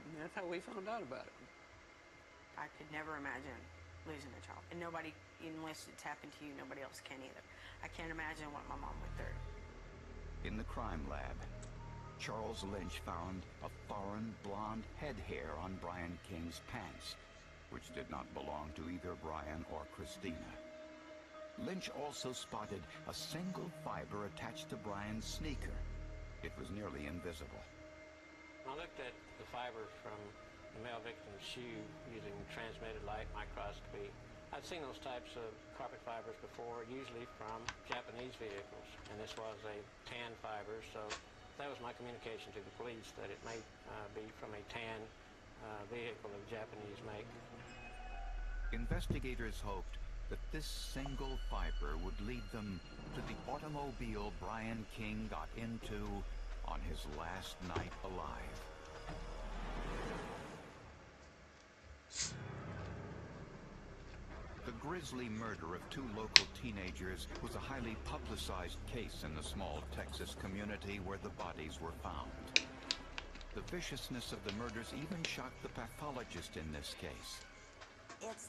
And that's how we found out about it. I could never imagine losing a child. And nobody, unless it's happened to you, nobody else can either. I can't imagine what my mom went through. In the crime lab, Charles Lynch found a foreign blonde head hair on Brian King's pants, which did not belong to either Brian or Christina. Lynch also spotted a single fiber attached to Brian's sneaker. It was nearly invisible. I looked at the fibers from the male victim's shoe using transmitted light microscopy. I'd seen those types of carpet fibers before, usually from Japanese vehicles, and this was a tan fiber, so that was my communication to the police, that it may be from a tan vehicle of Japanese make. Investigators hoped that this single fiber would lead them to the automobile Brian King got into on his last night alive. The grisly murder of two local teenagers was a highly publicized case in the small Texas community where the bodies were found. The viciousness of the murders even shocked the pathologist in this case. It's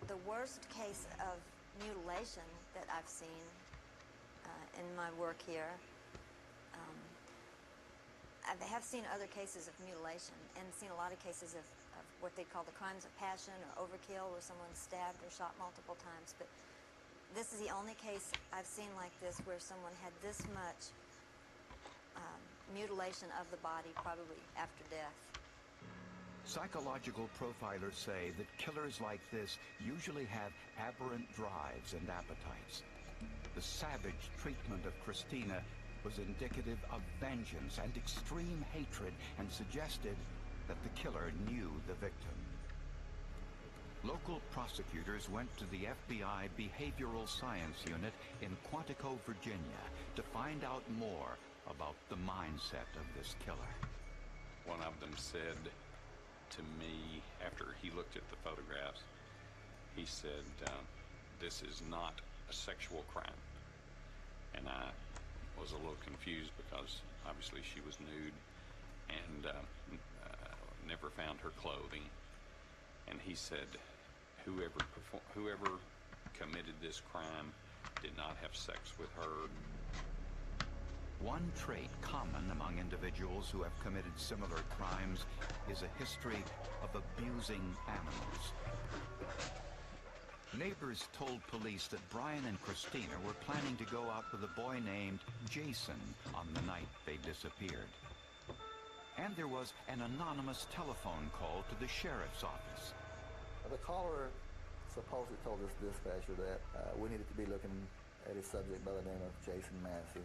the worst case of mutilation that I've seen in my work here. I have seen other cases of mutilation and seen a lot of cases of what they call the crimes of passion or overkill, where someone's stabbed or shot multiple times. But this is the only case I've seen like this where someone had this much mutilation of the body, probably after death. Psychological profilers say that killers like this usually have aberrant drives and appetites. The savage treatment of Christina was indicative of vengeance and extreme hatred, and suggested that the killer knew the victim. Local prosecutors went to the FBI Behavioral Science Unit in Quantico, Virginia, to find out more about the mindset of this killer. One of them said to me, after he looked at the photographs, he said, "This is not a sexual crime." And I was a little confused because obviously she was nude and never found her clothing. And he said, whoever committed this crime did not have sex with her. One trait common among individuals who have committed similar crimes is a history of abusing animals. Neighbors told police that Brian and Christina were planning to go out with a boy named Jason on the night they disappeared. And there was an anonymous telephone call to the sheriff's office. The caller supposedly told this dispatcher that we needed to be looking at a subject by the name of Jason Massey.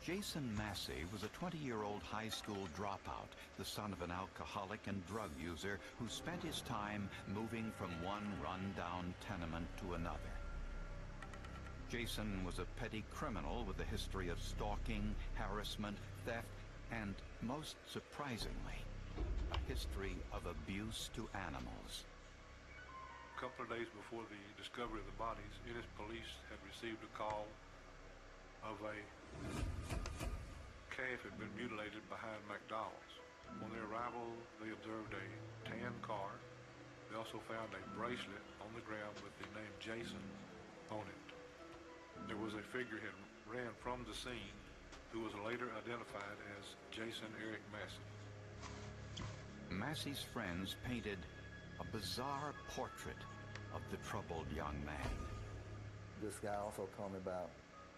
Jason Massey was a 20-year-old high school dropout, the son of an alcoholic and drug user who spent his time moving from one run-down tenement to another. Jason was a petty criminal with a history of stalking, harassment, theft, and, most surprisingly, a history of abuse to animals. A couple of days before the discovery of the bodies, Ennis police had received a call of a calf had been mutilated behind McDonald's. On their arrival, they observed a tan car. They also found a bracelet on the ground with the name Jason on it. There was a figurehead ran from the scene who was later identified as Jason Eric Massey. Massey's friends painted a bizarre portrait of the troubled young man. This guy also told me about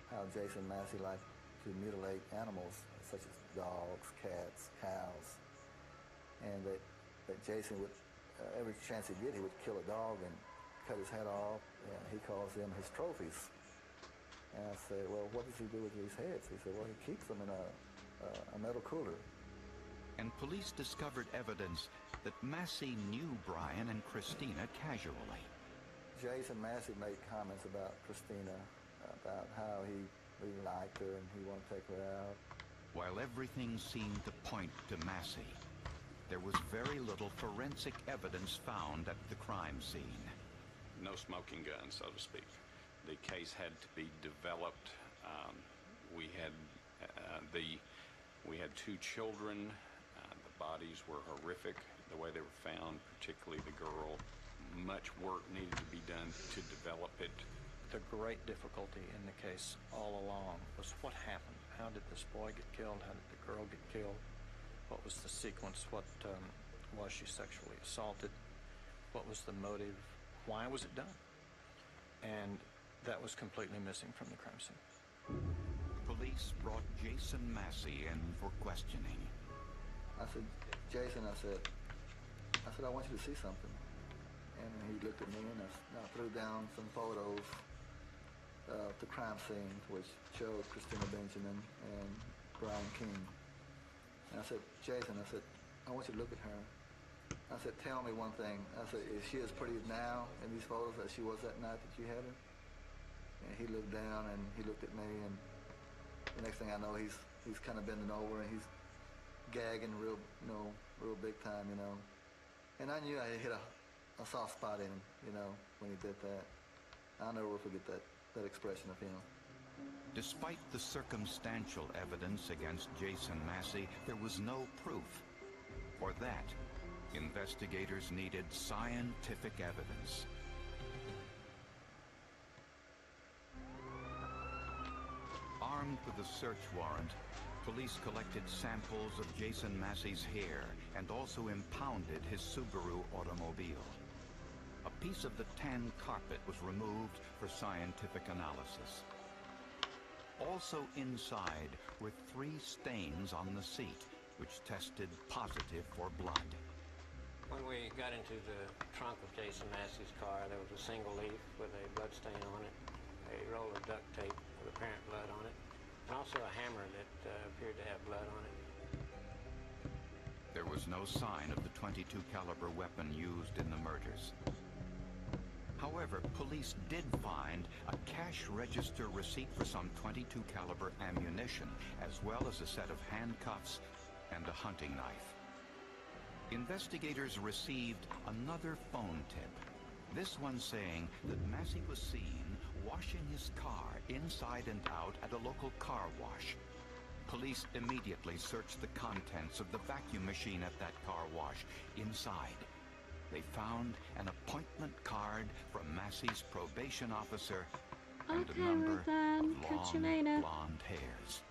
how Jason Massey liked to mutilate animals such as dogs, cats, cows, and that Jason would, every chance he get, he would kill a dog and cut his head off, and he calls them his trophies. And I said, well, what does he do with these heads? He said, well, he keeps them in a metal cooler. And police discovered evidence that Massey knew Brian and Christina casually. Jason Massey made comments about Christina, about how he really liked her and he wanted to take her out. While everything seemed to point to Massey, there was very little forensic evidence found at the crime scene. No smoking gun, so to speak. The case had to be developed. We had two children. The bodies were horrific, the way they were found, particularly the girl. Much work needed to be done to develop it. The great difficulty in the case all along was what happened. How did this boy get killed? How did the girl get killed? What was the sequence? What was she sexually assaulted? What was the motive? Why was it done? And that was completely missing from the crime scene. Police brought Jason Massey in for questioning. I said, Jason, I said, I want you to see something. And he looked at me and I threw down some photos of the crime scene, which showed Christina Benjamin and Brian King. And I said, Jason, I want you to look at her. I said, tell me one thing. I said, is she as pretty now in these photos as she was that night that you had her? And he looked down and he looked at me, and the next thing I know, he's kind of bending over and he's gagging real big time, you know. And I knew I hit a soft spot in him, you know, when he did that. I'll never forget that expression of him. Despite the circumstantial evidence against Jason Massey, there was no proof. For that, investigators needed scientific evidence. Armed with a search warrant, police collected samples of Jason Massey's hair and also impounded his Subaru automobile. A piece of the tan carpet was removed for scientific analysis. Also inside were 3 stains on the seat, which tested positive for blood. When we got into the trunk of Jason Massey's car, there was a single leaf with a blood stain on it, a roll of duct tape with apparent blood on it, and also a hammer that appeared to have blood on it. There was no sign of the .22 caliber weapon used in the murders. However, police did find a cash register receipt for some .22 caliber ammunition, as well as a set of handcuffs and a hunting knife. Investigators received another phone tip, this one saying that Massey was seen washing his car inside and out at a local car wash. Police immediately searched the contents of the vacuum machine at that car wash. Inside, they found an appointment card from Massey's probation officer and a number of long blonde hairs.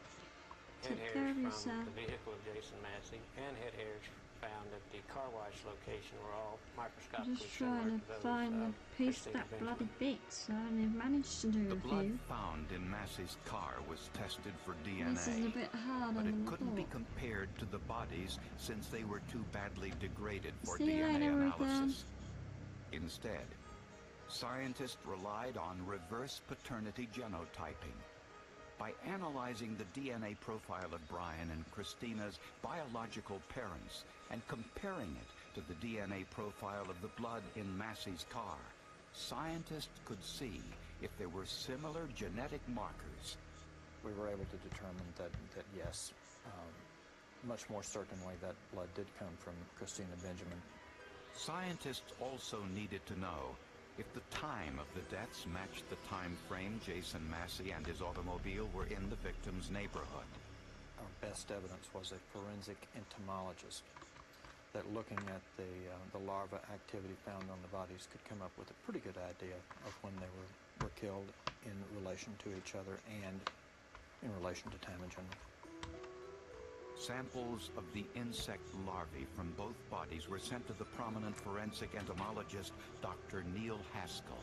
Head hairs from the vehicle of Jason Massey and head hairs found at the car wash location were all microscopically Just trying to find the piece that bloody bits, and they've managed to do The a blood few. found in Massey's car was tested for DNA, This is a bit harder but it than I couldn't be thought. compared to the bodies since they were too badly degraded for See you DNA later, analysis. Instead, scientists relied on reverse paternity genotyping. By by analyzing the DNA profile of Brian and Christina's biological parents and comparing it to the DNA profile of the blood in Massey's car, scientists could see if there were similar genetic markers. We were able to determine that yes, much more certainly that blood did come from Christina Benjamin. Scientists also needed to know if the time of the deaths matched the time frame Jason Massey and his automobile were in the victim's neighborhood. Our best evidence was a forensic entomologist that looking at the larva activity found on the bodies could come up with a pretty good idea of when they were killed in relation to each other and in relation to Tamagen. Samples of the insect larvae from both bodies were sent to the prominent forensic entomologist, Dr. Neil Haskell.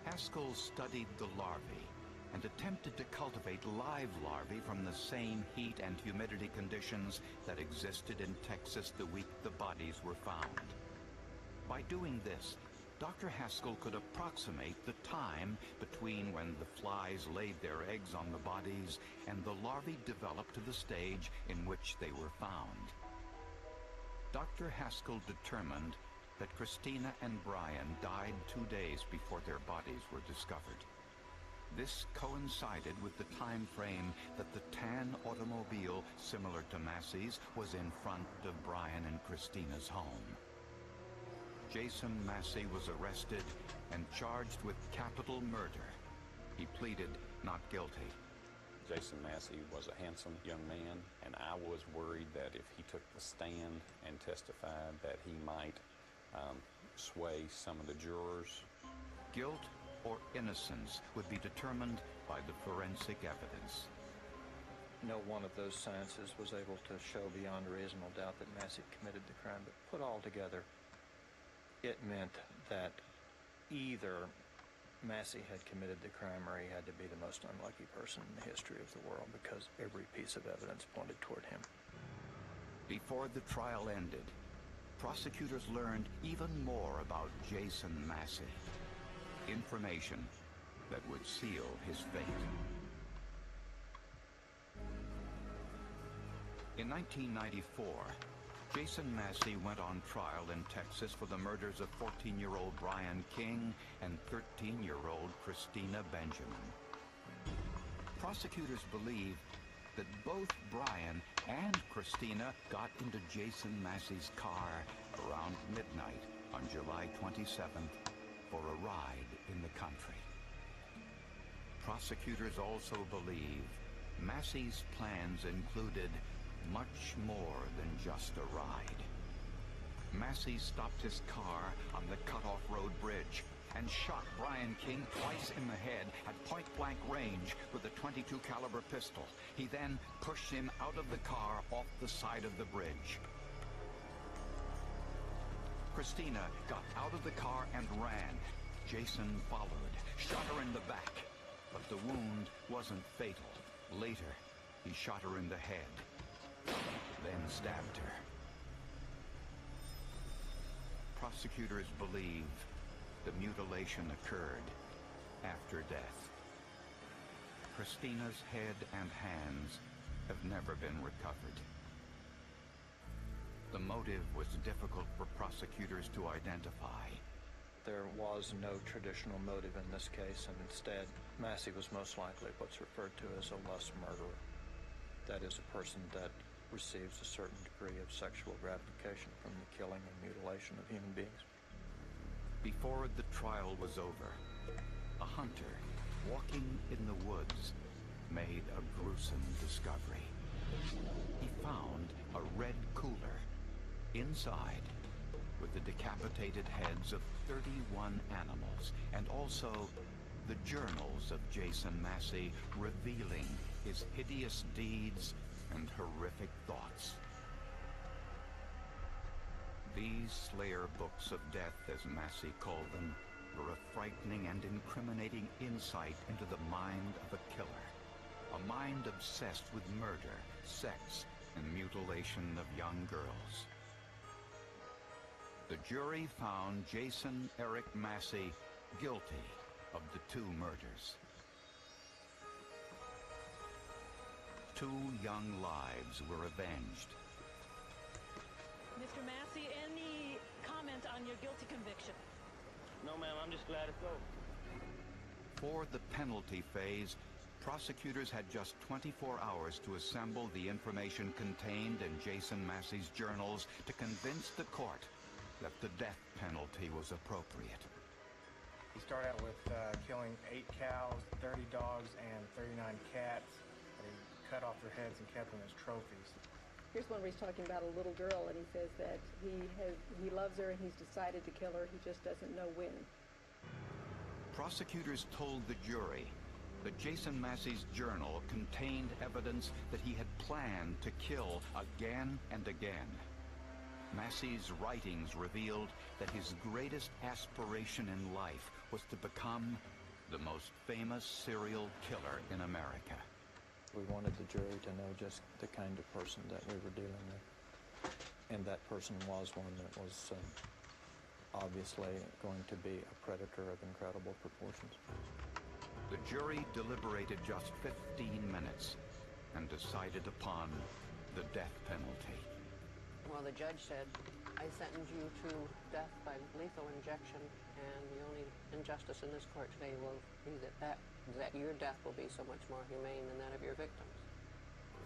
Haskell studied the larvae and attempted to cultivate live larvae from the same heat and humidity conditions that existed in Texas the week the bodies were found. By doing this, Dr. Haskell could approximate the time between when the flies laid their eggs on the bodies and the larvae developed to the stage in which they were found. Dr. Haskell determined that Christina and Brian died 2 days before their bodies were discovered. This coincided with the time frame that the tan automobile, similar to Massey's, was in front of Brian and Christina's home. Jason Massey was arrested and charged with capital murder. He pleaded not guilty. Jason Massey was a handsome young man, and I was worried that if he took the stand and testified that he might sway some of the jurors. Guilt or innocence would be determined by the forensic evidence. No one of those sciences was able to show beyond a reasonable doubt that Massey committed the crime, but put all together, it meant that either Massey had committed the crime or he had to be the most unlucky person in the history of the world, because every piece of evidence pointed toward him. Before the trial ended, prosecutors learned even more about Jason Massey. Information that would seal his fate. In 1994, Jason Massey went on trial in Texas for the murders of 14-year-old Brian King and 13-year-old Christina Benjamin. Prosecutors believe that both Brian and Christina got into Jason Massey's car around midnight on July 27th for a ride in the country. Prosecutors also believe Massey's plans included much more than just a ride. Massey stopped his car on the Cutoff Road Bridge and shot Brian King twice in the head at point-blank range with a .22 caliber pistol. He then pushed him out of the car off the side of the bridge. Christina got out of the car and ran. Jason followed, shot her in the back, but the wound wasn't fatal. Later, he shot her in the head, then stabbed her. Prosecutors believe the mutilation occurred after death. Christina's head and hands have never been recovered. The motive was difficult for prosecutors to identify. There was no traditional motive in this case, and instead, Massey was most likely what's referred to as a lust murderer. That is, a person that receives a certain degree of sexual gratification from the killing and mutilation of human beings. Before the trial was over, a hunter walking in the woods made a gruesome discovery. He found a red cooler. Inside were the decapitated heads of 31 animals, and also the journals of Jason Massey revealing his hideous deeds and horrific thoughts. These Slayer books of death, as Massey called them, were a frightening and incriminating insight into the mind of a killer. A mind obsessed with murder, sex, and mutilation of young girls. The jury found Jason Eric Massey guilty of the two murders. 2 young lives were avenged. Mr. Massey, any comment on your guilty conviction? No, ma'am, I'm just glad it's over. For the penalty phase, prosecutors had just 24 hours to assemble the information contained in Jason Massey's journals to convince the court that the death penalty was appropriate. He started out with killing 8 cows, 30 dogs, and 39 cats. And he cut off their heads and kept them as trophies. Here's one where he's talking about a little girl, and he says that he loves her and he's decided to kill her. He just doesn't know when. Prosecutors told the jury that Jason Massey's journal contained evidence that he had planned to kill again and again. Massey's writings revealed that his greatest aspiration in life was to become the most famous serial killer in America. We wanted the jury to know just the kind of person that we were dealing with. And that person was one that was obviously going to be a predator of incredible proportions. The jury deliberated just 15 minutes and decided upon the death penalty. Well, the judge said, I sentence you to death by lethal injection, and the only injustice in this court today will be that your death will be so much more humane than that of your victims.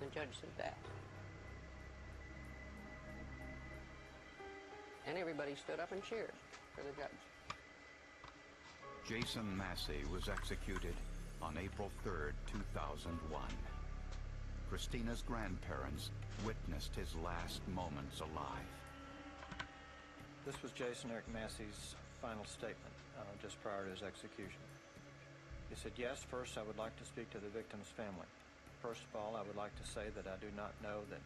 The judge said that. And everybody stood up and cheered for the judge. Jason Massey was executed on April 3rd, 2001. Christina's grandparents witnessed his last moments alive. This was Jason Eric Massey's final statement just prior to his execution. He said, yes, first I would like to speak to the victim's family. First of all, I would like to say that I do not know that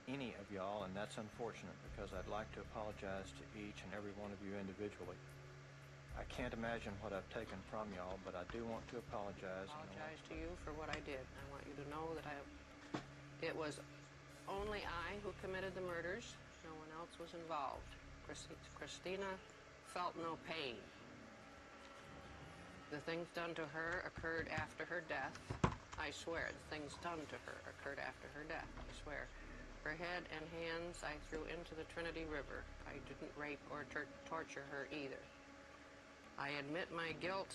any of y'all, and that's unfortunate because I'd like to apologize to each and every one of you individually. I can't imagine what I've taken from y'all, but I do want to apologize. I apologize to you for what I did. I want you to know that it was only I who committed the murders. No one else was involved. Christina felt no pain. The things done to her occurred after her death. I swear, the things done to her occurred after her death. I swear. Her head and hands I threw into the Trinity River. I didn't rape or torture her either. I admit my guilt,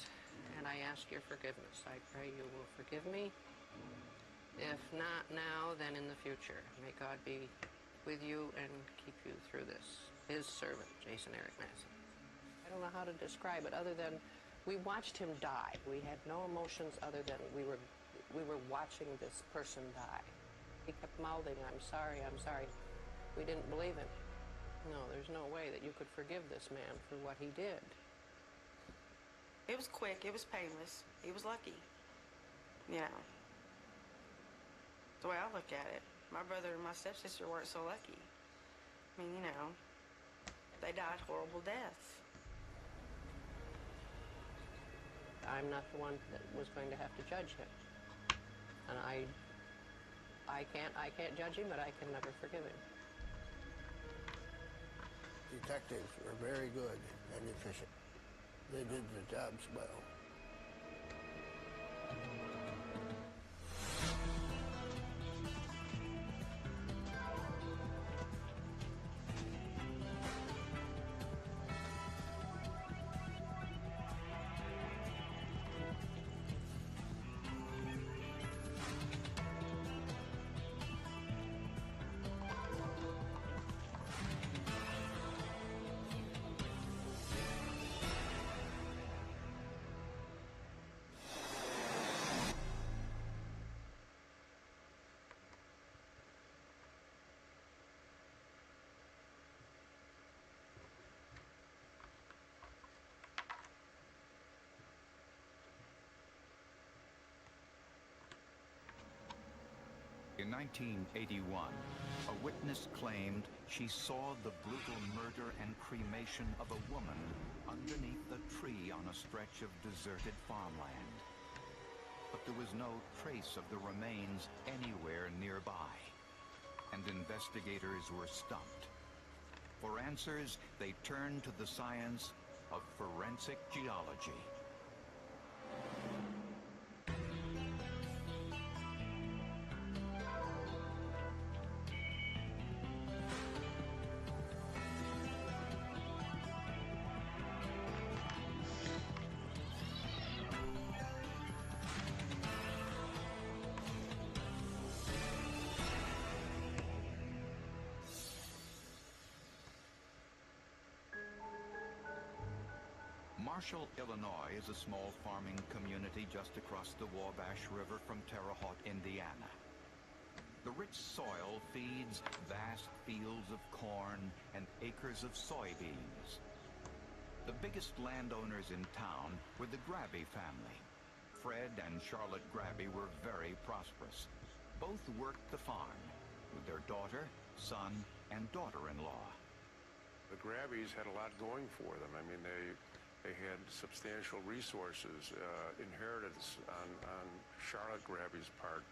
and I ask your forgiveness. I pray you will forgive me. If not now, then in the future. May God be with you and keep you through this. His servant, Jason Eric Massey. I don't know how to describe it other than we watched him die. We had no emotions other than we were watching this person die. He kept mouthing, I'm sorry, I'm sorry. We didn't believe him. No, there's no way that you could forgive this man for what he did. It was quick, it was painless. He was lucky. You know. The way I look at it. My brother and my stepsister weren't so lucky. I mean, you know, they died horrible deaths. I'm not the one that was going to have to judge him. And I can't judge him, but I can never forgive him. Detectives were very good and efficient. They did their jobs well. In 1981, a witness claimed she saw the brutal murder and cremation of a woman underneath a tree on a stretch of deserted farmland. But there was no trace of the remains anywhere nearby, and investigators were stumped. For answers, they turned to the science of forensic geology. Marshall, Illinois is a small farming community just across the Wabash River from Terre Haute, Indiana. The rich soil feeds vast fields of corn and acres of soybeans. The biggest landowners in town were the Grabby family. Fred and Charlotte Grabby were very prosperous. Both worked the farm with their daughter, son, and daughter-in-law. The Grabbys had a lot going for them. I mean, they had substantial resources, inheritance on Charlotte Grabby's part,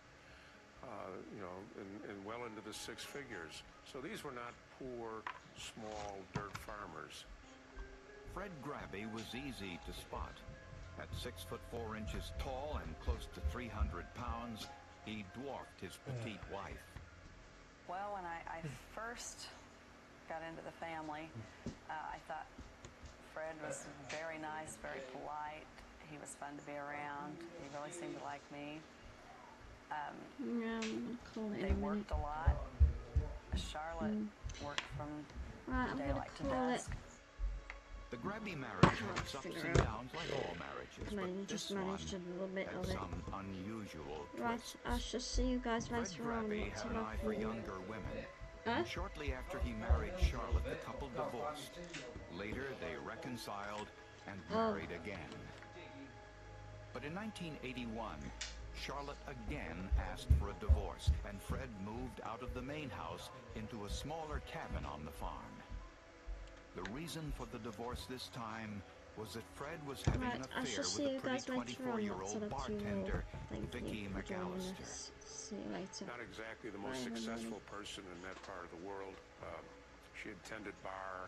you know, and well into the six figures. So these were not poor, small dirt farmers. Fred Grabby was easy to spot. At 6 foot 4 inches tall and close to 300 pounds, he dwarfed his petite wife. Well, when I first got into the family, I thought Fred was very nice, very polite. He was fun to be around. He really seemed to like me. Yeah, I'm gonna call it They worked a lot. Charlotte worked from daylight to dusk. The Grabby marriage had its ups and downs like all marriages, but this one managed a little bit had of it. some unusual Right, twists. I shall see you guys Fred later on. Grabby What's had it an up eye for for? younger women. Huh? And shortly after he married Charlotte, the couple divorced. Later, they reconciled and married again. But in 1981, Charlotte again asked for a divorce, and Fred moved out of the main house into a smaller cabin on the farm. The reason for the divorce this time was that Fred was having an I affair shall see with you a pretty guys later on. What's 24-year-old it up to you bartender, all? Thank Vicky you for joining McAllister. us. See you later. Not exactly the most Bye, everybody. successful person in that part of the world. She attended bar,